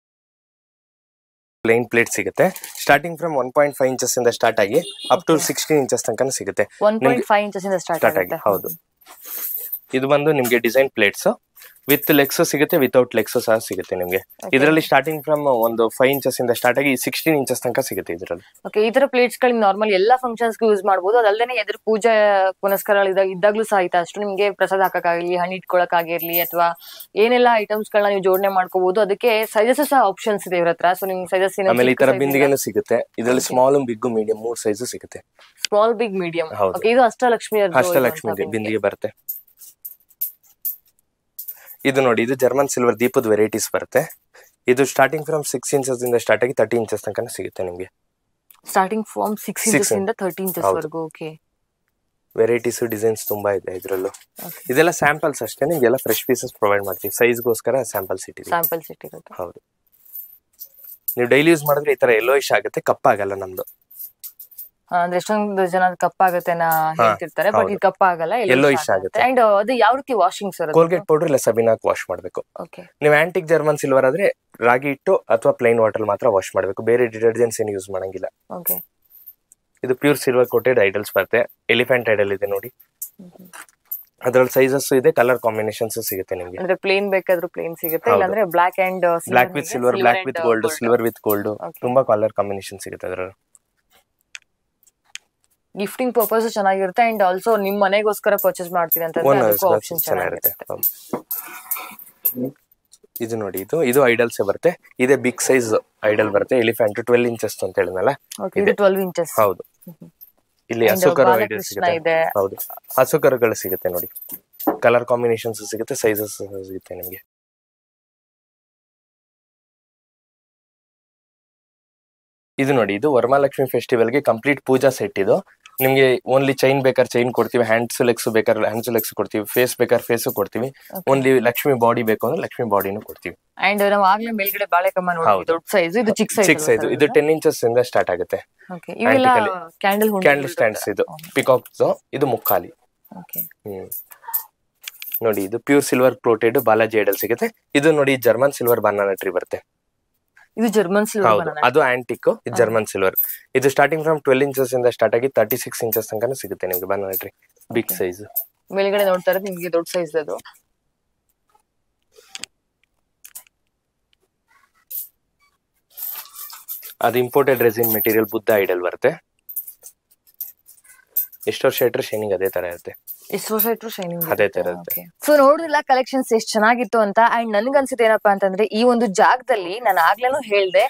ಪ್ಲೇನ್ ಪ್ಲೇಟ್ ಸಿಗುತ್ತೆ. ಸ್ಟಾರ್ಟಿಂಗ್ ಫ್ರಮ್ 1.5 ಇಂಚಸ್ ಇಂದ ಸ್ಟಾರ್ಟ್ ಆಗಿ ಅಪ್ ಟು 16 ಇಂಚಸ್ ತನಕ ಸಿಗುತ್ತೆ. 1.5 ಇಂಚಸ್ ಇಂದ ಸ್ಟಾರ್ಟ್ ಆಗುತ್ತೆ. ಹೌದು, ಇದು ಬಂದು ನಿಮ್ಗೆ ಡಿಸೈನ್ ಪ್ಲೇಟ್ಸ್ ವಿತ್ ಲೆಗ್ಸ್ ಸಿಗುತ್ತೆ, ವಿತೌಟ್ ಲೆಗ್ಸ್ ಸಹ ಸಿಗುತ್ತೆ ನಿಮ್ಗೆ. ಇದರಲ್ಲಿ ಸ್ಟಾರ್ಟಿಂಗ್ ಫ್ರಮ್ ಒಂದು 5 ಇಂಚಸ್ ಇಂದ ಸ್ಟಾರ್ಟ್ ಆಗಿ 16 ಇಂಚಸ್ ತನಕ ಸಿಗುತ್ತೆ ಇದರಲ್ಲಿ. ಓಕೆ, ಈ ತರ ಪ್ಲೇಟ್ಸ್ ಗಳು ನಾರ್ಮಲ್ ಎಲ್ಲಾ ಫಂಕ್ಷನ್ಸ್ ಯೂಸ್ ಮಾಡಬಹುದು. ಅದಲ್ಲದೆ ಎದುರು ಪೂಜೆ ಪುನಸ್ಕಾರ ಇದ್ದಾಗ್ಲೂ ಸಹ ಆಯ್ತಾ ಅಷ್ಟು ನಿಮ್ಗೆ ಪ್ರಸಾದ ಹಾಕಕ್ಕಾಗಿರ್ಲಿ, ಹಣ್ಣು ಇಟ್ಕೊಳಕ್ ಆಗಿರ್ಲಿ, ಅಥವಾ ಏನೆಲ್ಲ ಐಟಮ್ಸ್ ಗಳನ್ನ ನೀವು ಜೋಡಣೆ ಮಾಡ್ಕೋಬಹುದು. ಅದಕ್ಕೆ ಸೈಜಸ್ ಸಹ ಆಪ್ಷನ್ಸ್ ಇದೆ ಇವ್ರ ಹತ್ರ. ಸೊ ನಿಮ್ಗೆ ಸೈಜಸ್ ಆಮೇಲೆ ಈ ತರ ಬಿಂದಿಗೆನೂ ಸಿಗುತ್ತೆ. ಇದರಲ್ಲಿ ಸ್ಮಾಲ್, ಬಿಗ್, ಮೀಡಿಯಂ 3 ಸೈಜ್ ಸಿಗುತ್ತೆ. Small, big, medium. ಓಕೆ, ಇದು ಅಷ್ಟಲಕ್ಷ್ಮಿ ಬಿಂದಿಗೆ ಬರುತ್ತೆ. ಇದು ನೋಡಿ, ಇದು ಜರ್ಮನ್ ಸಿಲ್ವರ್ ದೀಪದ ವೆರೈಟೀಸ್ ಬರುತ್ತೆ. ಇದು ಸ್ಟಾರ್ಟಿಂಗ್ ಫ್ರಮ್ 6 ಇಂಚಸ್ ಇಂದ ಸ್ಟಾರ್ಟ್ ಆಗಿ 30 ಇಂಚಸ್ ತನಕ ಸಿಗುತ್ತೆ ನಿಮ್ಗೆ. ಸ್ಟಾರ್ಟಿಂಗ್ ಫ್ರಮ್ 6 ಇಂಚಸ್ ಇಂದ 30 ಇಂಚಸ್ ವರೆಗೂ. ಓಕೆ, ವೆರೈಟೀಸ್ ಡಿಸೈನ್ಸ್ ತುಂಬಾ ಇದೆ ಇದರಲ್ಲೂ. ಇದೆಲ್ಲ ಸ್ಯಾಂಪಲ್ಸ್ ಅಷ್ಟೇ, ನಿಮ್ಗೆಲ್ಲ ಫ್ರೆಶ್ ಪೀಸಸ್ ಪ್ರೊವೈಡ್ ಮಾಡ್ತೀವಿ. ಸೈಜ್ಗೋಸ್ಕರ ಸ್ಯಾಂಪಲ್ಸ್ ಇಟ್ಟಿರುತ್ತೆ. ಹೌದು, ನೀವು ಡೈಲಿ ಯೂಸ್ ಮಾಡಿದ್ರೆ ಈ ತರ ಯೆಲ್ಲೋಯಿಶ್ ಆಗುತ್ತೆ, ಕಪ್ಪಾಗಲ್ಲ ನಮ್ದು. ಅಂದ್ರೆ ಎಷ್ಟೊಂದು ಜನ ಕಪ್ಪಾಗುತ್ತೆ ಹೇಳ್ತಿರ್ತಾರೆ, ಬಟ್ ಇದು ಕಪ್ಪಾಗಲ್ಲ, ಯೆಲ್ಲೋಯಿಶ್ ಆಗುತ್ತೆ. ಅಂಡ್ ಅದು ಯಾವ ರೀತಿ ವಾಷಿಂಗ್ ಸರ್? ಕೋಲ್ಗೇಟ್ ಪೌಡರ್ ಇಲ್ಲ ಸಬೀನಾಕ್ ವಾಶ್ ಮಾಡಬೇಕು. ನೀವು ಆಂಟಿಕ್ ಜರ್ಮನ್ ಸಿಲ್ವರ್ ಆದ್ರೆ ರಾಗಿ ಹಿಟ್ಟು ಅಥವಾ ಪ್ಲೈನ್ ವಾಟರ್ ಮಾತ್ರ ವಾಶ್ ಮಾಡಬೇಕು, ಬೇರೆ ಡಿಟರ್ಜೆಂಟ್ಸ್ ಏನು ಯೂಸ್ ಮಾಡಂಗಿಲ್ಲ. ಓಕೆ, ಇದು ಪ್ಯೂರ್ ಸಿಲ್ವರ್ ಕೋಟೆಡ್ ಐಡಲ್ಸ್ ಬರುತ್ತೆ. ಎಲಿಫೆಂಟ್ ಐಡಲ್ ಇದೆ ನೋಡಿ, ಅದ್ರಲ್ಲಿ ಸೈಜಸ್ ಇದೆ, ಕಲರ್ ಕಾಂಬಿನೇಷನ್ಸ್ ಸಿಗುತ್ತೆ ನಿಮ್ಗೆ. ಅಂದ್ರೆ ಪ್ಲೇನ್ ಬೇಕಾದ್ರೂ ಪ್ಲೇನ್ ಸಿಗುತ್ತೆ, ಇಲ್ಲಾಂದ್ರೆ black and black with silver, block with gold, silver with gold, ತುಂಬಾ ಕಲರ್ ಕಾಂಬಿನೇಷನ್ ಸಿಗುತ್ತೆ ಅದರಲ್ಲಿ. ಗಿಫ್ಟಿಂಗ್ ಪರ್ಪಸ್ ಚೆನ್ನಾಗಿರುತ್ತೆ. ಅಂಡ್ ಆಲ್ಸೋ ನಿಮ್ ಮನೆಗೋಸ್ಕರ ಪರ್ಚೇಸ್ ಮಾಡ್ತೀವಿ ಅಂತ ಆಪ್ಷನ್ ಚೆನ್ನಾಗಿರುತ್ತೆ. ಇದು ನೋಡಿ, ಇದು ಐಡಲ್ಸ್ ಬರುತ್ತೆ. ಇದೆ ಬಿಗ್ ಸೈಜ್ ಐಡಲ್ ಬರುತ್ತೆ, ಎಲಿಫೆಂಟ್ 12 ಇಂಚಸ್ ಅಂತ ಹೇಳಿದ್ನಲ್ಲ. ಇದು 12 ಇಂಚಸ್. ಹೌದು, ಇಲ್ಲಿ ಹಸುಕರು ಐಡಲ್ ಸಿಗುತ್ತೆ. ಹೌದು, ಹಸುಕರುಗಳು ಸಿಗುತ್ತೆ ನೋಡಿ, ಕಲರ್ ಕಾಂಬಿನೇಷನ್ಸ್ ಸಿಗುತ್ತೆ, ಸೈಜಸ್ ಸಿಗುತ್ತೆ ನಿಮ್ಗೆ. ಇದು ನೋಡಿ, ಇದು ವರಮಹಾಲಕ್ಷ್ಮಿ ಫೆಸ್ಟಿವಲ್ಗೆ ಕಂಪ್ಲೀಟ್ ಪೂಜಾ ಸೆಟ್. ಇದು ನಿಮ್ಗೆ ಓನ್ಲಿ ಚೈನ್ ಬೇಕಾದ್ರೆ ಚೈನ್ ಕೊಡ್ತೀವಿ, ಹ್ಯಾಂಡ್ಸ್ ಲೆಗ್ಸ್ ಬೇಕಾದ್ರೆ ಹ್ಯಾಂಡ್ಸ್ ಲೆಗ್ಸ್ ಕೊಡ್ತೀವಿ, ಫೇಸ್ ಬೇಕಾದ್ರೆ ಫೇಸ್ ಕೊಡ್ತೀವಿ. ಓನ್ಲಿ ಲಕ್ಷ್ಮಿ ಬಾಡಿ ಬೇಕು ಅಂದ್ರೆ ಲಕ್ಷ್ಮಿ ಬಾಡಿನೂ ಕೊಡ್ತೀವಿ. ಅಂಡ್ ನಾವು ಆಗ್ಲೇ ಮೇಲ್ಗಡೆ ಬಾಳೆಕಮ್ಮ ನೋಡಿದ್ವಿ, ದೊಡ್ಡ ಸೈಜ್. ಇದು ಚಿಕ್ಕ ಸೈಜ್. ಇದು 10 ಇಂಚಸ್ ಇಂದ ಸ್ಟಾರ್ಟ್ ಆಗುತ್ತೆ. Candle stands. ಇದು ಪಿಕಾಕ್ಸ್, ಇದು ಮುಕ್ಕಾಲಿ. ನೋಡಿ, ಇದು ಪ್ಯೂರ್ ಸಿಲ್ವರ್ ಪ್ರೋಟೆಡ್ ಬಾಲಾಜಿ ಐಡಲ್ ಸಿಗುತ್ತೆ. ಇದು ನೋಡಿ, ಜರ್ಮನ್ ಸಿಲ್ವರ್ ಬನಾನಾ ಟ್ರೀ ಬರುತ್ತೆ. ಇದು ಜರ್ಮನ್ ಸಿಲ್ವರ್, ಅದು ಆಂಟಿಕ್, ಇದು ಜರ್ಮನ್ ಸಿಲ್ವರ್. ಇದು ಸ್ಟಾರ್ಟಿಂಗ್ ಫ್ರಮ್ 12 ಇಂಚಸ್ ಇಂದ ಸ್ಟಾರ್ಟ್ ಆಗಿ 36 ಇಂಚಸ್ ತನಕ ಸಿಗುತ್ತೆ ನಿಮ್ಗೆ ಬನಾನಾ ಟ್ರೀ, ಬಿಗ್ ಸೈಜ್. ಮೇಲ್ಗಡೆ ನೋಡ್ತಾ ಇರೋದು ನಿಮ್ಗೆ ದೊಡ್ಡ ಸೈಜ್. ಅದು ಅದು imported resin material Buddha idol ಬರುತ್ತೆ. ಎಷ್ಟು ವರ್ಷ ಇಟ್ಟರೆ ಶೈನಿಂಗ್ ಅದೇ ತರ ಇರುತ್ತೆ. ಎಷ್ಟು ವರ್ಷ ಇಟ್ರು ಶೈನಿಂಗ್ ಅದೇ ತರ ಇರುತ್ತೆ. ಸೊ ನೋಡಿಲ್ಲ ಕಲೆಕ್ಷನ್ಸ್ ಎಷ್ಟ್ ಚೆನ್ನಾಗಿತ್ತು ಅಂತ. ಅಂಡ್ ನನ್ಗೆ ಅನ್ಸಿದ್ದು ಏನಪ್ಪಾ ಅಂತಂದ್ರೆ ಈ ಒಂದು ಜಾಗದಲ್ಲಿ ನಾನು ಆಗ್ಲೇನು ಹೇಳ್ದೆ,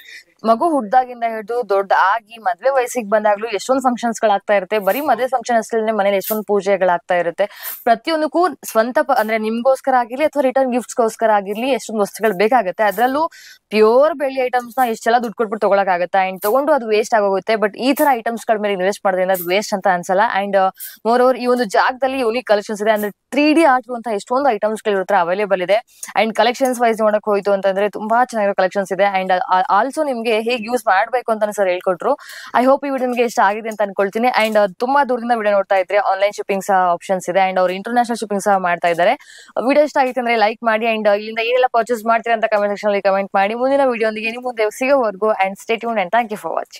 ಮಗು ಹುಡ್ದಾಗಿಂದ ಹಿಡಿದು ದೊಡ್ಡ ಆಗಿ ಮದ್ವೆ ವಯಸ್ಸಿಗೆ ಬಂದಾಗ್ಲೂ ಎಷ್ಟೊಂದು ಫಂಕ್ಷನ್ಸ್ ಗಳಾಗ್ತಾ ಇರುತ್ತೆ. ಬರೀ ಮದ್ವೆ ಫಂಕ್ಷನ್ ಅಷ್ಟೇ ಮನೇಲಿ ಎಷ್ಟೊಂದು ಪೂಜೆಗಳಾಗ್ತಾ ಇರುತ್ತೆ. ಪ್ರತಿಯೊಂದಕ್ಕೂ ಸ್ವಂತ ಅಂದ್ರೆ ನಿಮ್ಗೋಸ್ಕರ ಆಗಿರ್ಲಿ ಅಥವಾ ರಿಟರ್ನ್ ಗಿಫ್ಟ್ಸ್ ಗೋಸ್ಕರ ಆಗಿರ್ಲಿ ಎಷ್ಟೊಂದು ವಸ್ತುಗಳು ಬೇಕಾಗುತ್ತೆ. ಅದ್ರಲ್ಲೂ ಪ್ಯೂರ್ ಬೆಳ್ಳಿ ಐಟಮ್ಸ್ ನ ಎಷ್ಟೆಲ್ಲ ದುಡ್ಡು ಕೊಟ್ಬಿಟ್ಟು ತಗೊಳಕಾಗತ್ತೆ. ಅಂಡ್ ತಗೊಂಡು ಅದು ವೇಸ್ಟ್ ಆಗೋಗುತ್ತೆ. ಬಟ್ ಈ ತರ ಐಟಮ್ಸ್ ಗಳ ಮೇಲೆ ಇನ್ವೆಸ್ಟ್ ಮಾಡೋದ್ರಿಂದ ಅದು ವೇಸ್ಟ್ ಅಂತ ಅನ್ಸಲ್ಲ. ಅಂಡ್ ಮೋರ್ ಓವರ್ ಈ ಒಂದು ಜಾಗದಲ್ಲಿ ಯೂನಿಕ್ ಕಲೆಕ್ಷನ್ಸ್ ಇದೆ. ಅಂದ್ರೆ 3D ಆರ್ಟ್ ಅಂತ ಎಷ್ಟೊಂದು ಐಟಮ್ಸ್ ಗಳು ಇವ್ರ ಹತ್ರ ಅವೈಲೇಬಲ್ ಇದೆ. ಅಂಡ್ ಕಲೆಕ್ಷನ್ಸ್ ವೈಸ್ ನೋಡಕ್ ಹೋಯ್ತು ಅಂತಂದ್ರೆ ತುಂಬಾ ಚೆನ್ನಾಗಿರೋ ಕಲೆಕ್ಷನ್ಸ್ ಇದೆ. ಅಂಡ್ ಆಲ್ಸೋ ನಿಮ್ಗೆ ಹೇಗೆ ಯೂಸ್ ಮಾಡ್ಬೇಕು ಅಂತ ಸರ್ ಹೇಳ್ಕೊಟ್ರು. ಐ ಹೋಪ್ ಈ ವಿಡಿಯೋ ನಿಮ್ಗೆ ಇಷ್ಟ ಆಗಿದೆ ಅಂತ ಅನ್ಕೊಳ್ತೀನಿ. ಅಂಡ್ ತುಂಬಾ ದೂರದಿಂದ ವಿಡಿಯೋ ನೋಡ್ತಾ ಇದ್ರೆ ಆನ್ಲೈನ್ ಶಿಪ್ಪಿಂಗ್ ಸಹ ಆಪ್ಷನ್ಸ್ ಇದೆ. ಅಂಡ್ ಅವ್ರು ಇಂಟರ್ನ್ಯಾಷನಲ್ ಶಿಪ್ಪಿಂಗ್ ಸಹ ಮಾಡ್ತಾ ಇದ್ದಾರೆ. ವಿಡಿಯೋ ಇಷ್ಟ ಆಗಿತ್ತು ಅಂದ್ರೆ ಲೈಕ್ ಮಾಡಿ. ಅಂಡ್ ಇಲ್ಲಿಂದ ಏನೆಲ್ಲ ಪರ್ಚೇಸ್ ಮಾಡ್ತೀರಾ ಅಂತ ಕಮೆಂಟ್ ಸೆಕ್ಷನ್ ಅಲ್ಲಿ ಕಮೆಂಟ್ ಮಾಡಿ. ಮುಂದಿನ ವಿಡಿಯೋ ಒಂದಿಗೆ ನಿಮ್ಮ ಮುಂದೆ ಸಿಗೋವರೆಗೂ and stay tuned and thank you for watching.